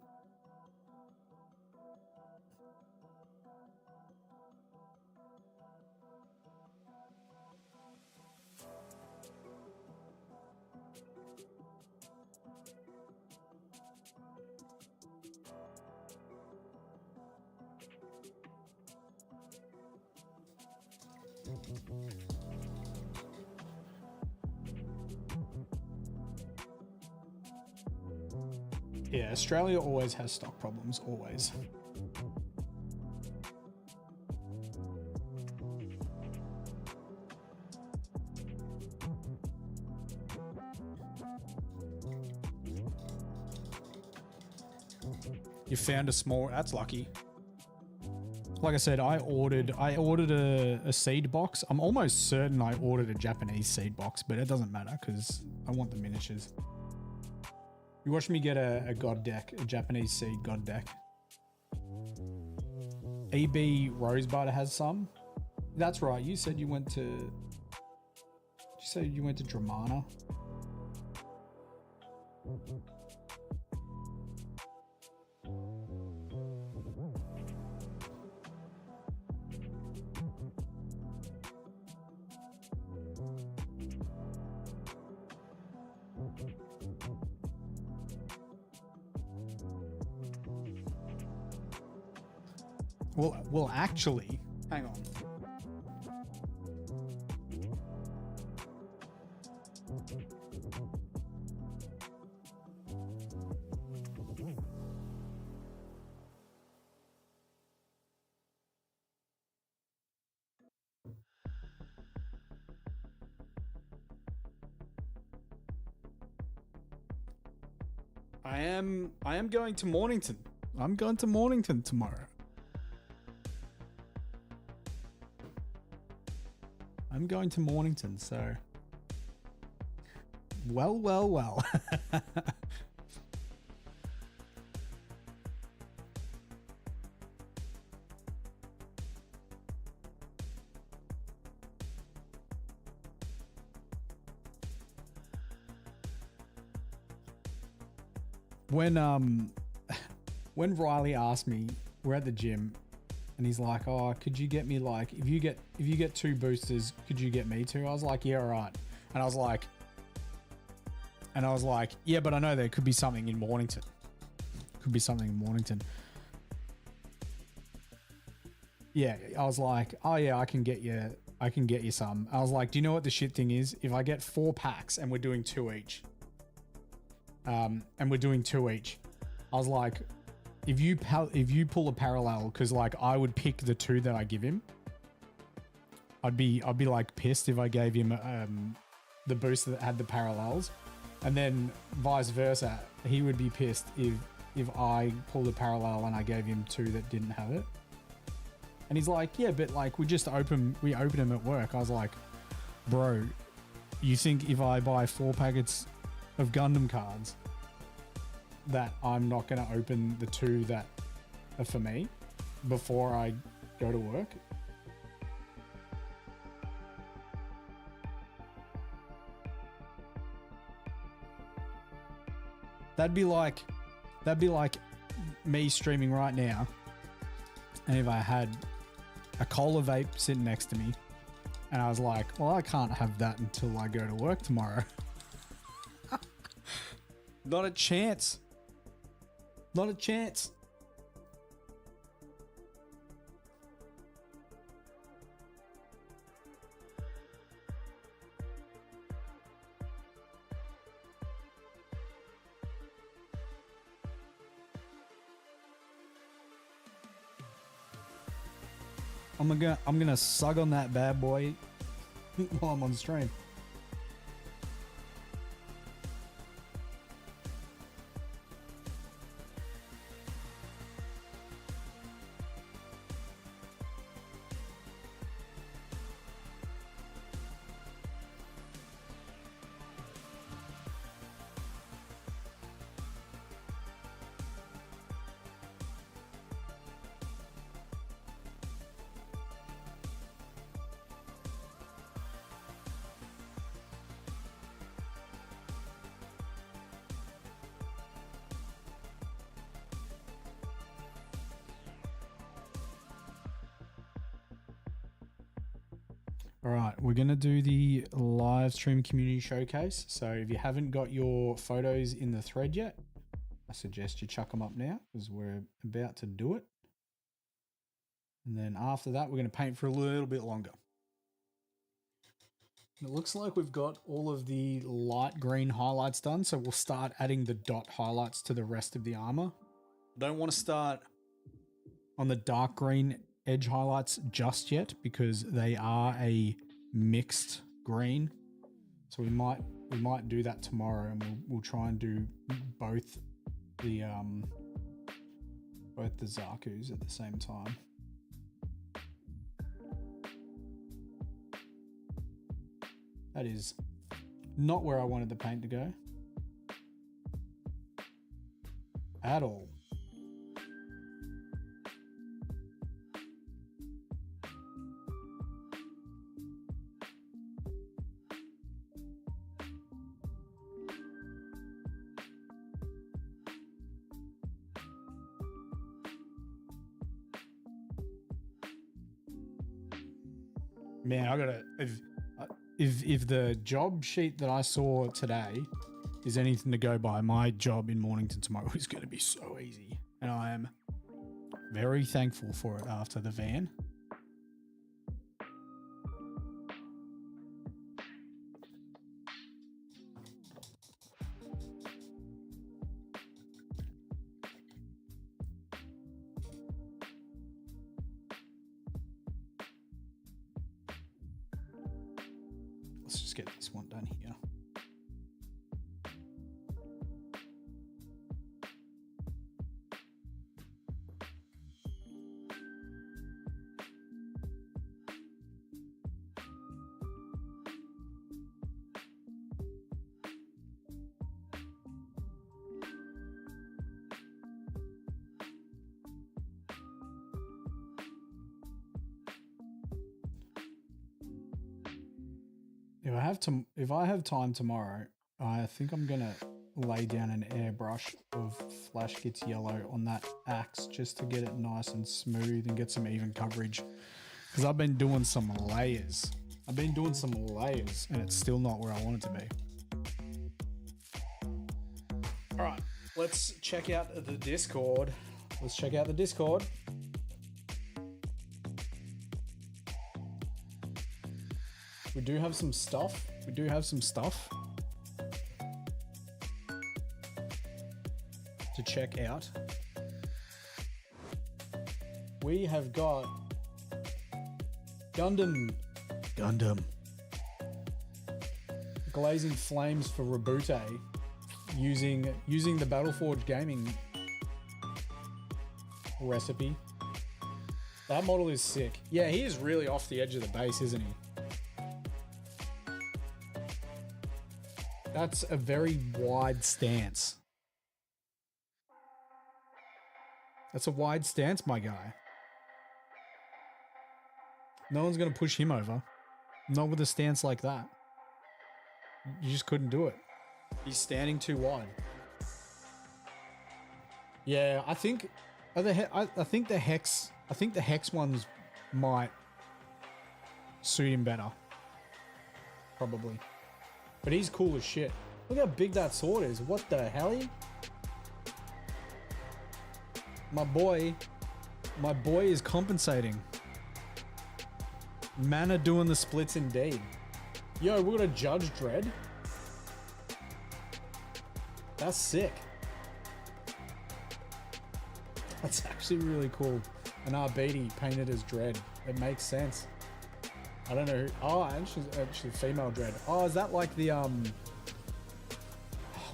Yeah, Australia always has stock problems, always. You found a small, that's lucky. Like I said, I ordered a seed box. I'm almost certain I ordered a Japanese seed box, but it doesn't matter because I want the miniatures. You watched me get a god deck, a Japanese seed god deck. EB Rosebud has some. That's right. You said you went to. You said you went to Dramana. Well, actually, hang on. I am going to Mornington. I'm going to Mornington tomorrow. I'm going to Mornington, so well. When Riley asked me, we're at the gym, and he's like, "Oh, could you get me like if you get 2 boosters, could you get me 2?" I was like, "Yeah, all right." And I was like, "Yeah, but I know there could be something in Mornington. Yeah, I was like, "Oh yeah, I can get you some." I was like, "Do you know what the shit thing is? If I get 4 packs and we're doing 2 each, I was like, if you pull a parallel, because like I would pick the 2 that I give him. I'd be like pissed if I gave him the booster that had the parallels, and then vice versa. He would be pissed if I pulled a parallel and I gave him 2 that didn't have it." And he's like, "Yeah, but like we open them at work." I was like, "Bro, you think if I buy 4 packets of Gundam cards that I'm not going to open the 2 that are for me before I go to work?" That'd be like me streaming right now, and if I had a cola vape sitting next to me and I was like, "Well, I can't have that until I go to work tomorrow." Not a chance. Not a chance. I'm gonna sug on that bad boy while I'm on stream. All right, we're going to do the live stream community showcase. So if you haven't got your photos in the thread yet, I suggest you chuck them up now because we're about to do it. And then after that, we're going to paint for a little bit longer. It looks like we've got all of the light green highlights done. So we'll start adding the dot highlights to the rest of the armor. Don't want to start on the dark green edge highlights just yet because they are a mixed green. So we might do that tomorrow, and we'll try and do both the Zakus at the same time. That is not where I wanted the paint to go. at all. Man, I gotta, if the job sheet that I saw today is anything to go by, my job in Mornington tomorrow is going to be so easy. And I am very thankful for it after the van. Let's just get this one done here. If I have time tomorrow, I think I'm gonna lay down an airbrush of Flash Gets Yellow on that axe just to get it nice and smooth and get some even coverage. Because I've been doing some layers. And it's still not where I want it to be. All right, let's check out the Discord. We do have some stuff. To check out. We have got Gundam. Glazing flames for Rabute using the Battleforge gaming recipe. That model is sick. Yeah, he is really off the edge of the base, isn't he? That's a very wide stance. That's a wide stance, my guy. No one's going to push him over. Not with a stance like that. You just couldn't do it. He's standing too wide. Yeah, I think the hex ones might suit him better. Probably. But he's cool as shit. Look how big that sword is. What the hell? My boy is compensating. Mana doing the splits indeed. Yo, we're gonna Judge Dredd. That's sick. That's actually really cool. An Arbiti painted as Dredd. It makes sense. I don't know who. Oh, actually female Dredd. Oh, is that like the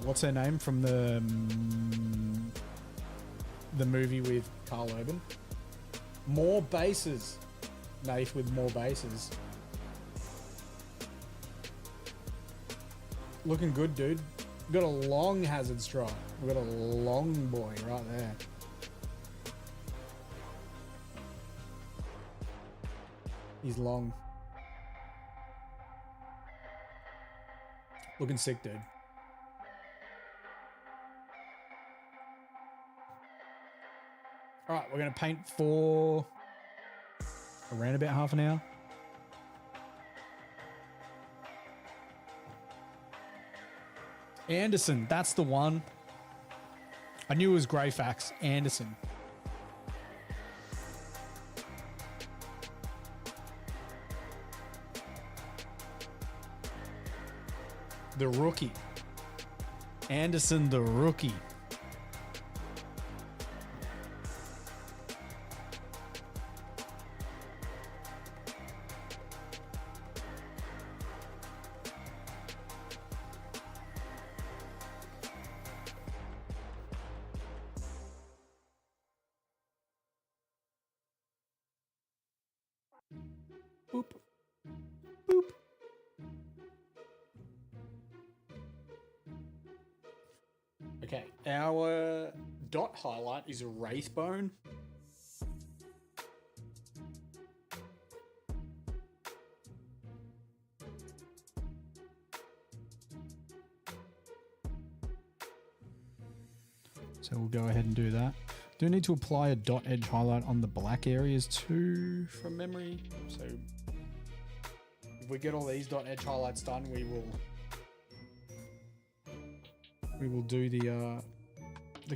what's her name from the movie with Carl Urban? More bases. Nath with more bases. Looking good, dude. We got a long hazard strike. We got a long boy right there. He's long. Looking sick, dude. All right, we're going to paint for around about half an hour. Anderson, that's the one. I knew it was Greyfax. Anderson. The rookie. Anderson the rookie. Boop. Boop. Okay, our dot highlight is a Wraithbone. So we'll go ahead and do that. Do need to apply a dot edge highlight on the black areas too, from memory. So if we get all these dot edge highlights done, we will do the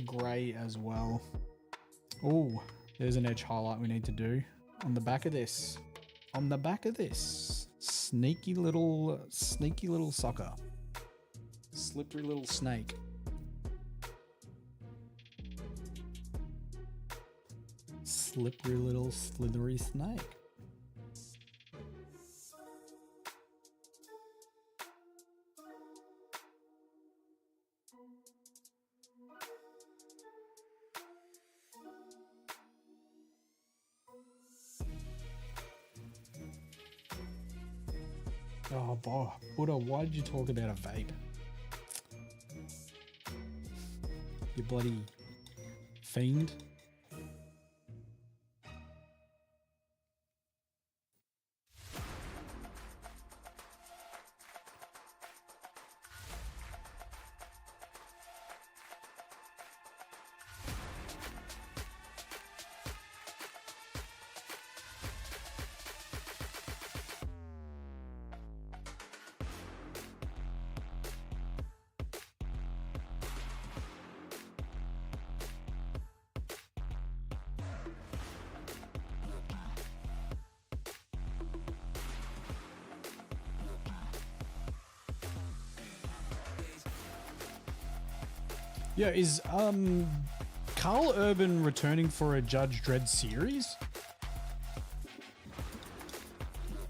grey as well. Oh, there's an edge highlight we need to do on the back of this. On the back of this sneaky little sucker, slippery little snake. Slippery little slithery snake. Oh, boy. Buddha, why did you talk about a vape? You bloody fiend. Yeah, is Carl Urban returning for a Judge Dredd series?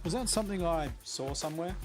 Was that something I saw somewhere?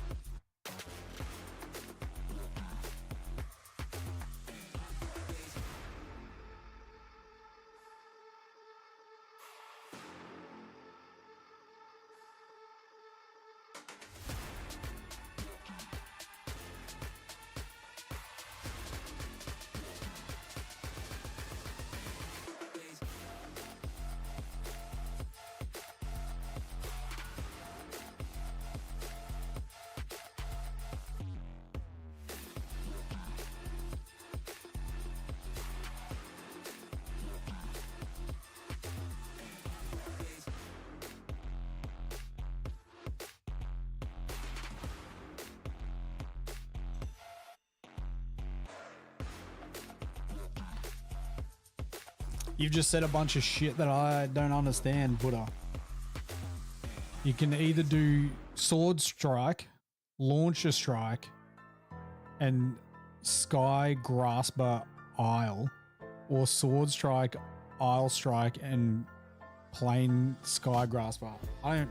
You've just said a bunch of shit that I don't understand, Buddha. You can either do Sword Strike, Launcher Strike, and Sky Grasper Isle, or Sword Strike, Isle Strike, and plain Sky Grasper. I don't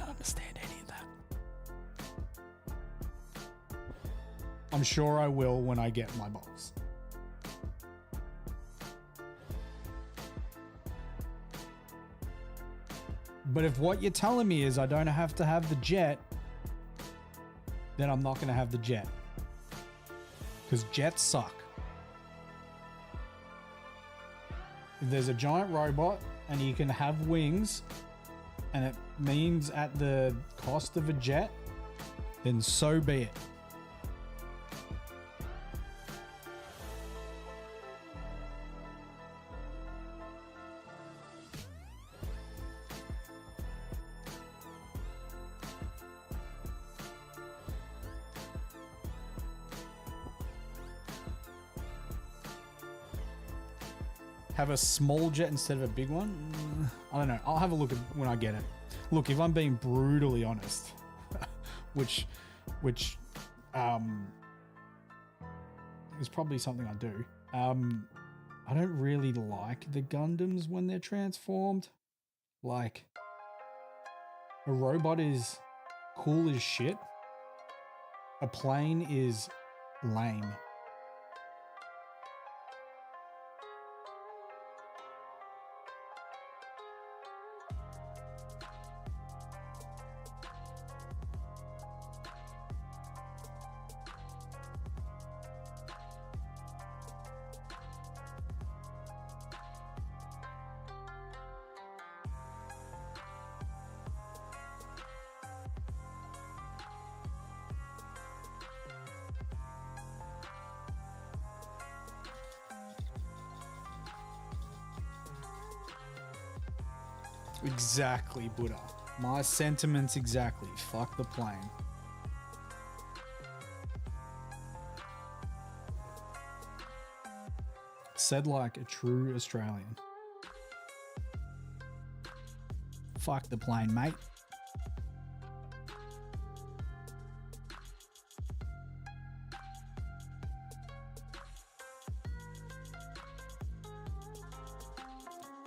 understand any of that. I'm sure I will when I get my box. But if what you're telling me is I don't have to have the jet, then I'm not going to have the jet. Because jets suck. If there's a giant robot and you can have wings and it means at the cost of a jet, then so be it. Have a small jet instead of a big one? I don't know. I'll have a look at when I get it. Look, if I'm being brutally honest, which is probably something I do. I don't really like the Gundams when they're transformed. Like, a robot is cool as shit. A plane is lame. Exactly, Buddha. My sentiments exactly. Fuck the plane. Said like a true Australian. Fuck the plane, mate.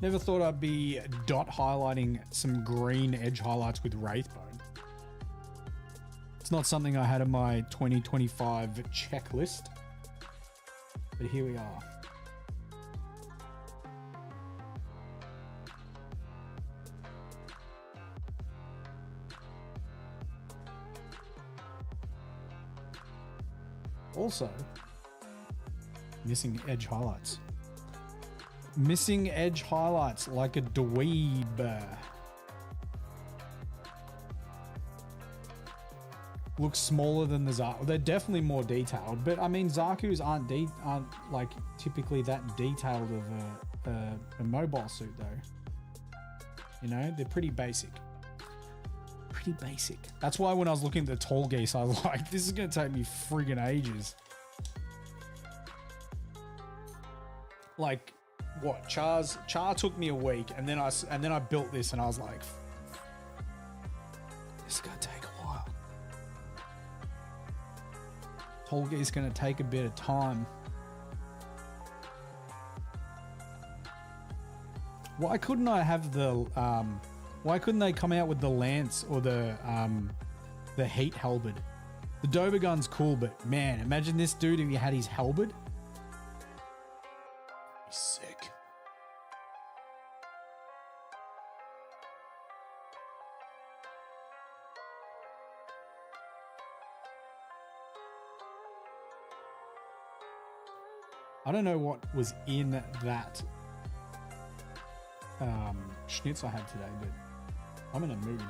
Never thought I'd be dot highlighting some green edge highlights with Wraithbone. It's not something I had in my 2025 checklist, but here we are. Also, missing edge highlights. Missing edge highlights like a dweeb. Looks smaller than the Zaku. They're definitely more detailed, but I mean Zaku's aren't like typically that detailed of a mobile suit though. You know, they're pretty basic. Pretty basic. That's why when I was looking at the tall geese, I was like, this is gonna take me friggin' ages. Like, what? Char took me a week, and then I built this, and I was like, this is gonna take a while. Tall geese gonna take a bit of time. Why couldn't I have the why couldn't they come out with the lance or the heat halberd? The Dober gun's cool, but man, imagine this dude if he had his halberd. He's sick. I don't know what was in that schnitz I had today, but I'm in a mood.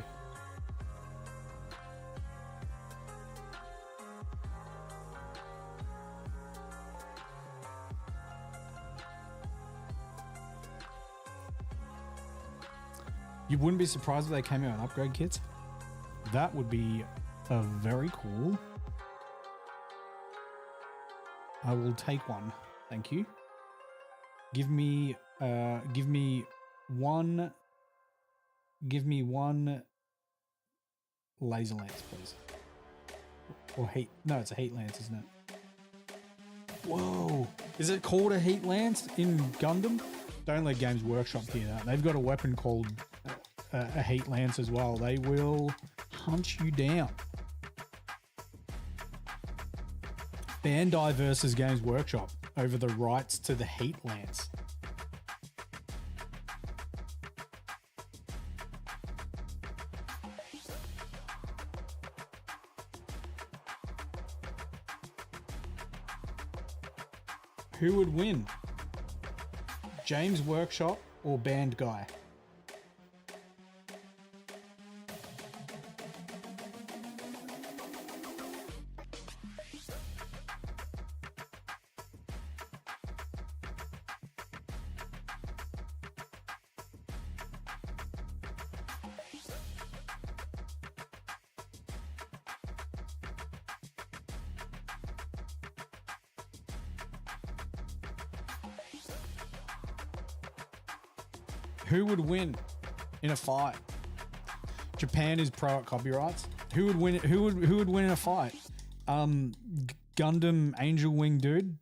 You wouldn't be surprised if they came out with upgrade kits? That would be very cool. I will take one. Thank you. Give me one laser lance, please. Or heat. No, it's a heat lance, isn't it? Whoa. Is it called a heat lance in Gundam? Don't let Games Workshop hear that. They've got a weapon called a heat lance as well. They will hunt you down. Bandai versus Games Workshop over the rights to the heat lance. Who would win? James Workshop or Band Guy? Who would win in a fight? Japan is pro at copyrights. Who would win? Who would win in a fight? Gundam Angel Wing dude.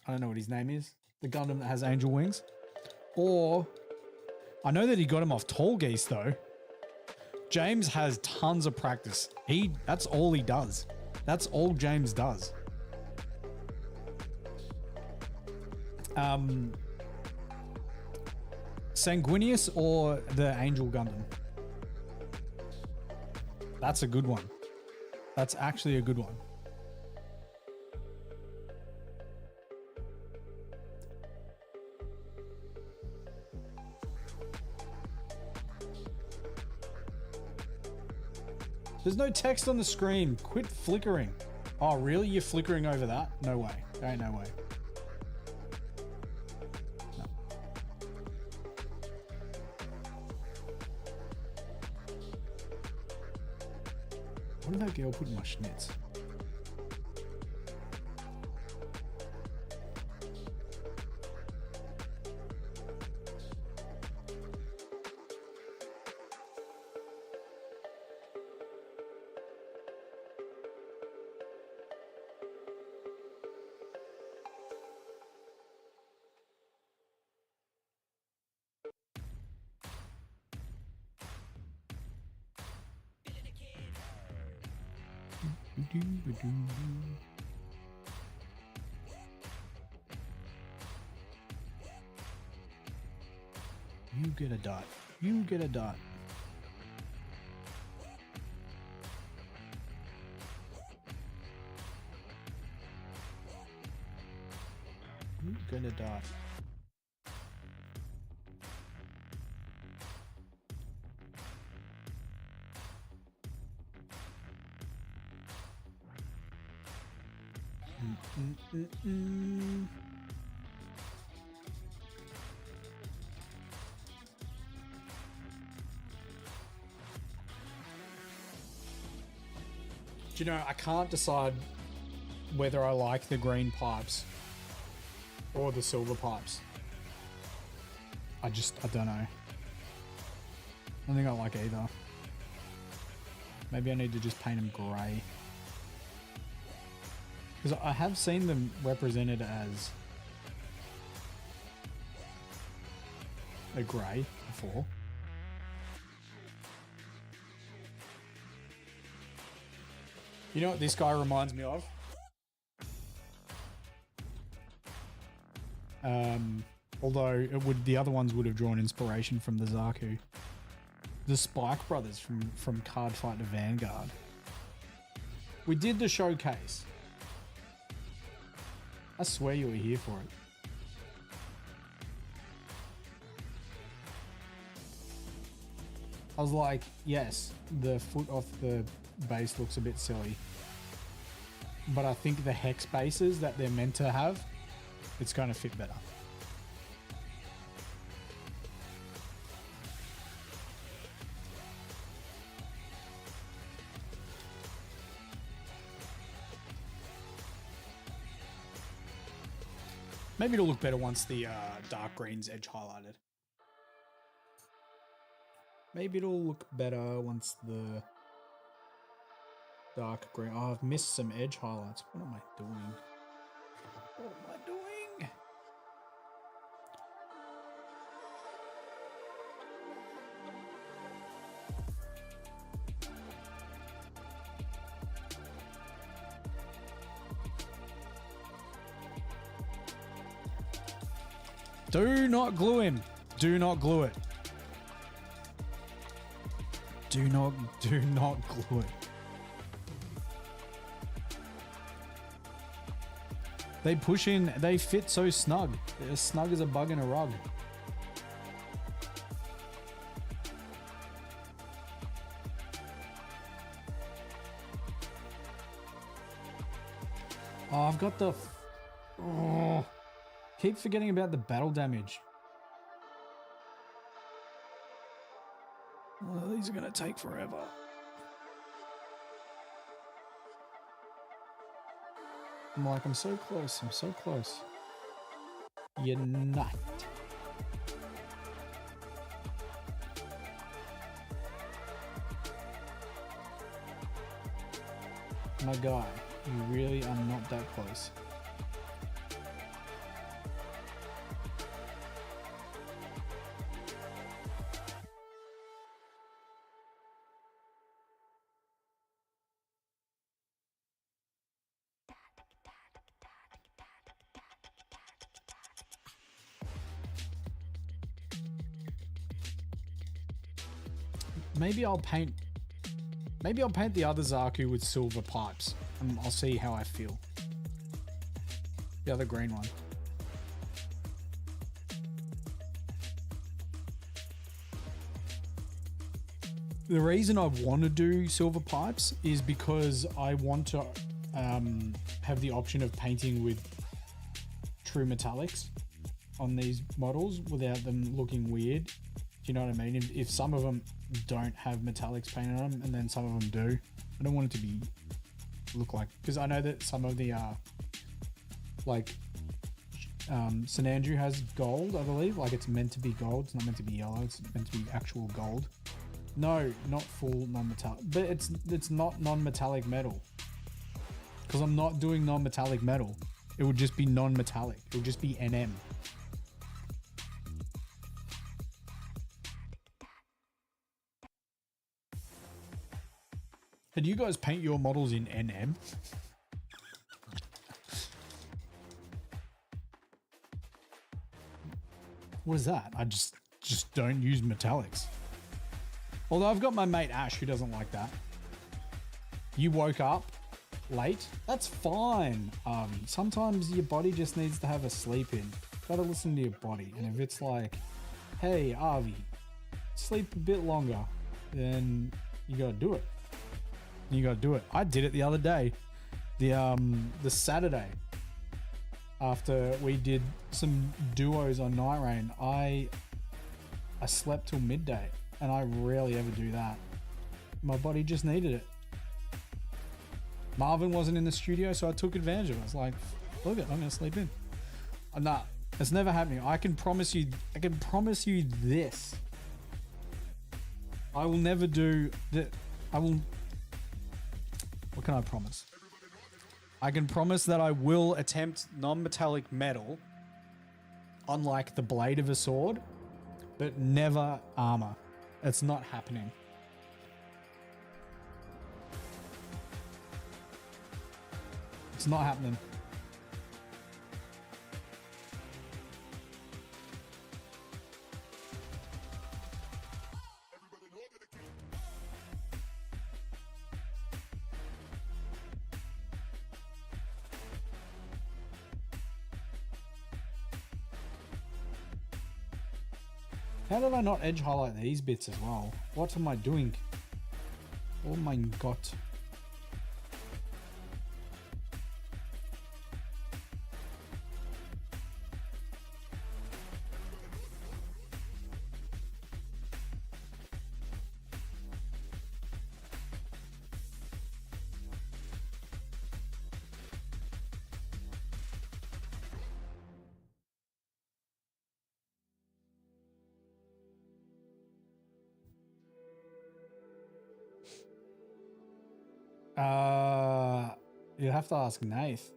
I don't know what his name is. The Gundam that has angel wings. Or I know that he got him off Tall Geese though. James has tons of practice. That's all he does. That's all James does. Sanguinius or the Angel Gundam? That's a good one. That's actually a good one. There's no text on the screen. Quit flickering. Oh, really? You're flickering over that? No way. There ain't no way. What did that girl put in my schnitz? You get a dot. You get a dot. You get a dot. Do you know, I can't decide whether I like the green pipes or the silver pipes. I don't know. I don't think I like either. Maybe I need to just paint them grey. Because I have seen them represented as a grey before. You know what this guy reminds me of? Although the other ones would have drawn inspiration from the Zaku. The Spike Brothers from Card Fight to Vanguard. We did the showcase. I swear you were here for it. I was like, yes, the foot off the base looks a bit silly. But I think the hex bases that they're meant to have, it's going to fit better. Maybe it'll look better once the dark green's edge highlighted. Maybe it'll look better once the dark green... Oh, I've missed some edge highlights. What am I doing? What am I doing? Do not glue him. Do not glue it. Do not glue it. They push in, they fit so snug. They're as snug as a bug in a rug. Oh, I've got the... Oh, keep forgetting about the battle damage. Oh, these are going to take forever. I'm like, I'm so close. I'm so close. Unite. My guy, you really are not that close. Maybe I'll paint the other Zaku with silver pipes. And I'll see how I feel. The other green one. The reason I want to do silver pipes is because I want to have the option of painting with true metallics on these models without them looking weird you know what I mean? If some of them don't have metallics painted on them, and then some of them do, I don't want it to be look like, because I know that some of the like St. Andrew has gold, I believe. Like it's meant to be gold. It's not meant to be yellow. It's meant to be actual gold. No, not full non-metallic, but it's not non-metallic metal, because I'm not doing non-metallic metal. It would just be non-metallic. It would just be NM. Did you guys paint your models in NM? What is that? I just don't use metallics. Although I've got my mate Ash who doesn't like that. You woke up late? That's fine, Arby. Sometimes your body just needs to have a sleep in. Gotta listen to your body. And if it's like, hey, Arby, sleep a bit longer, then you gotta do it. You gotta do it. I did it the other day. The Saturday after we did some duos on Night Rain, I slept till midday, and I rarely ever do that. My body just needed it. Marvin wasn't in the studio, so I took advantage of it. I was like, look it, I'm gonna sleep in. Nah, it's never happening. I can promise you this. I will never do that. What can I promise? I can promise that I will attempt non-metallic metal on like the blade of a sword, but never armor. It's not happening. It's not happening. How did I not edge highlight these bits as well? What am I doing? Oh my god. You'd have to ask Nath.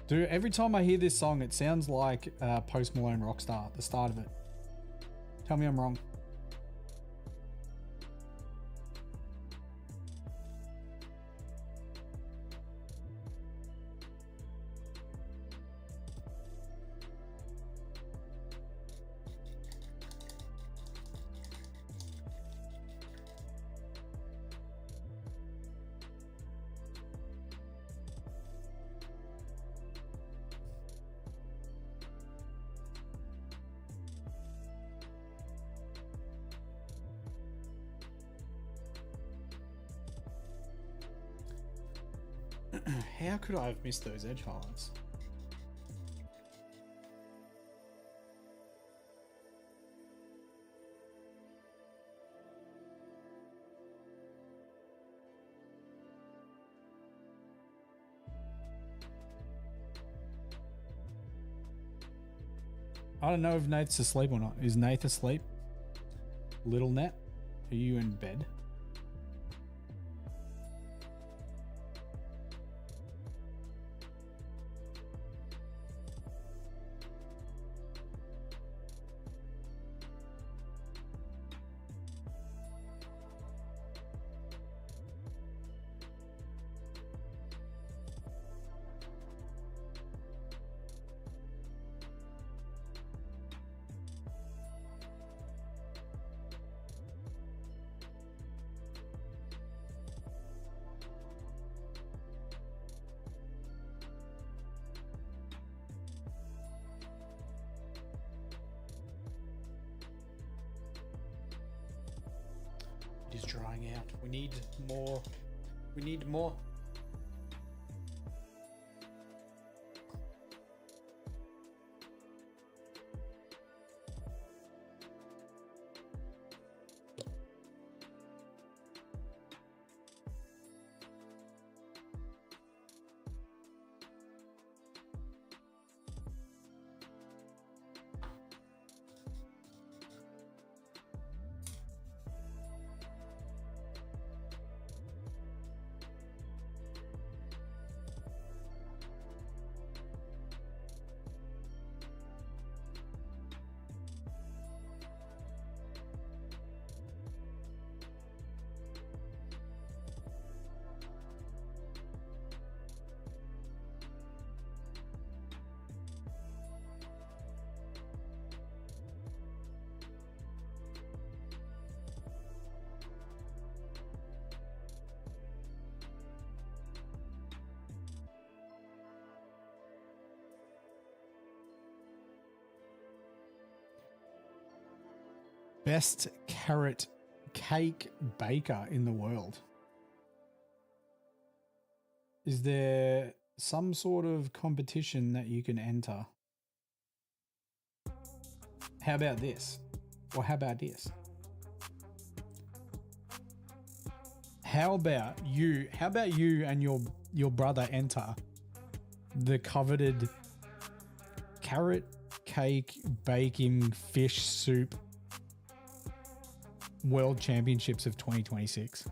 Dude, every time I hear this song, it sounds like Post Malone Rockstar, the start of it. Tell me I'm wrong. How could I have missed those edge highlights? I don't know if Nate's asleep or not. Is Nate asleep? Little Nat, are you in bed? It is drying out. We need more. We need more. Best carrot cake baker in the world. Is there some sort of competition that you can enter? How about this? Or how about this? How about you and your brother enter the coveted carrot cake baking fish soup World Championships of 2026?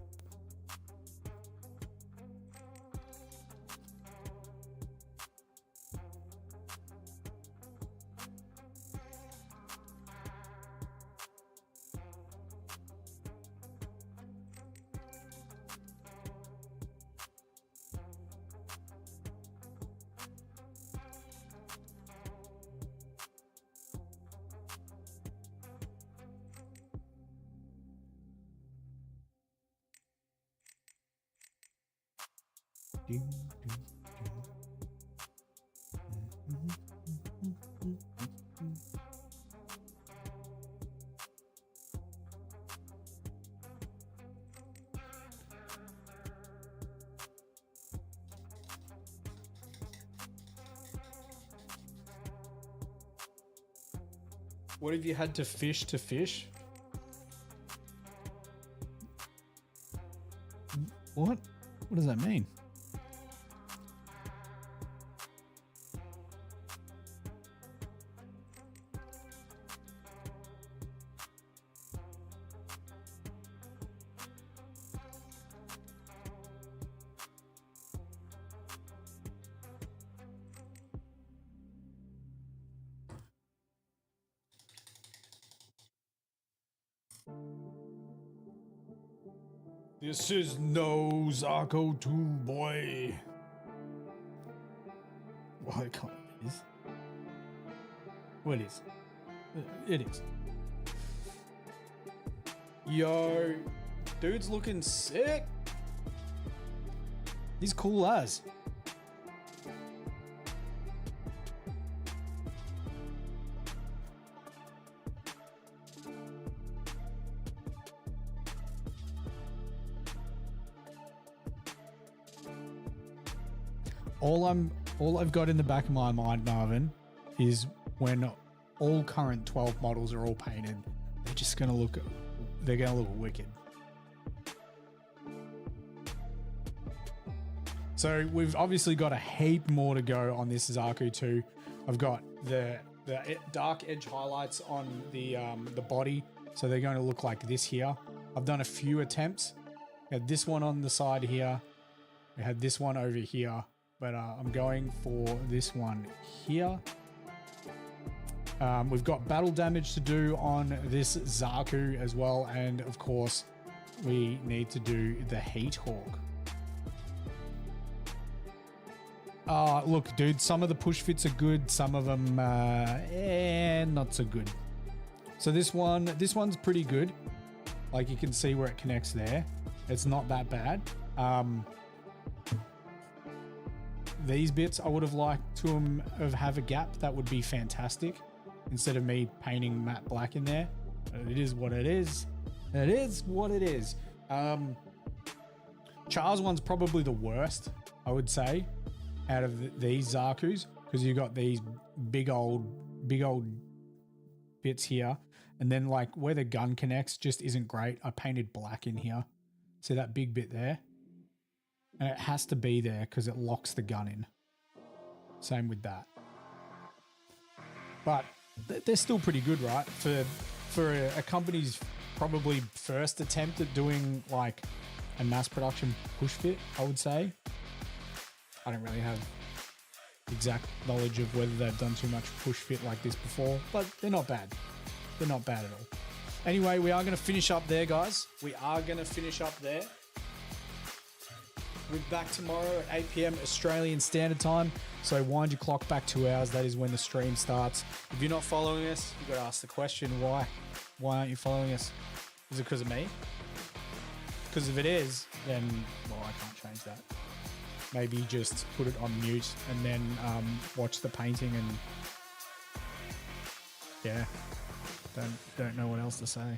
What have you had to fish to fish? What? What does that mean? This is no Zaku 2, boy. Well, it kind of is. Well, it is. It is. Yo, dude's looking sick. He's cool as. All I've got in the back of my mind, Marvin, is when all current 12 models are all painted, they're gonna look wicked. So we've obviously got a heap more to go on this Zaku 2. I've got the dark edge highlights on the body, so they're going to look like this here. I've done a few attempts. We had this one on the side here. We had this one over here. But I'm going for this one here. We've got battle damage to do on this Zaku as well. And of course, we need to do the Heat Hawk. Look, dude, some of the push fits are good. Some of them, not so good. So this one's pretty good. Like you can see where it connects there. It's not that bad. These bits I would have liked to have a gap. That would be fantastic instead of me painting matte black in there. It is what it is. It is what it is. Char's one's probably the worst, I would say, out of these Zakus, because you got these big old bits here, and then like where the gun connects just isn't great. I painted black in here. See that big bit there? And it has to be there because it locks the gun in. Same with that. But they're still pretty good, right? For a company's probably first attempt at doing like a mass production push fit, I would say. I don't really have exact knowledge of whether they've done too much push fit like this before, but they're not bad. They're not bad at all. Anyway, we are going to finish up there, guys. We are going to finish up there. We're back tomorrow at 8 p.m. Australian Standard Time. So wind your clock back 2 hours. That is when the stream starts. If you're not following us, you've got to ask the question, why? Why aren't you following us? Is it because of me? Because if it is, then, well, I can't change that. Maybe just put it on mute and then watch the painting and, yeah. Don't know what else to say.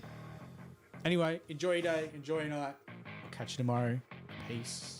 Anyway, enjoy your day, enjoy your night. I'll catch you tomorrow. Peace.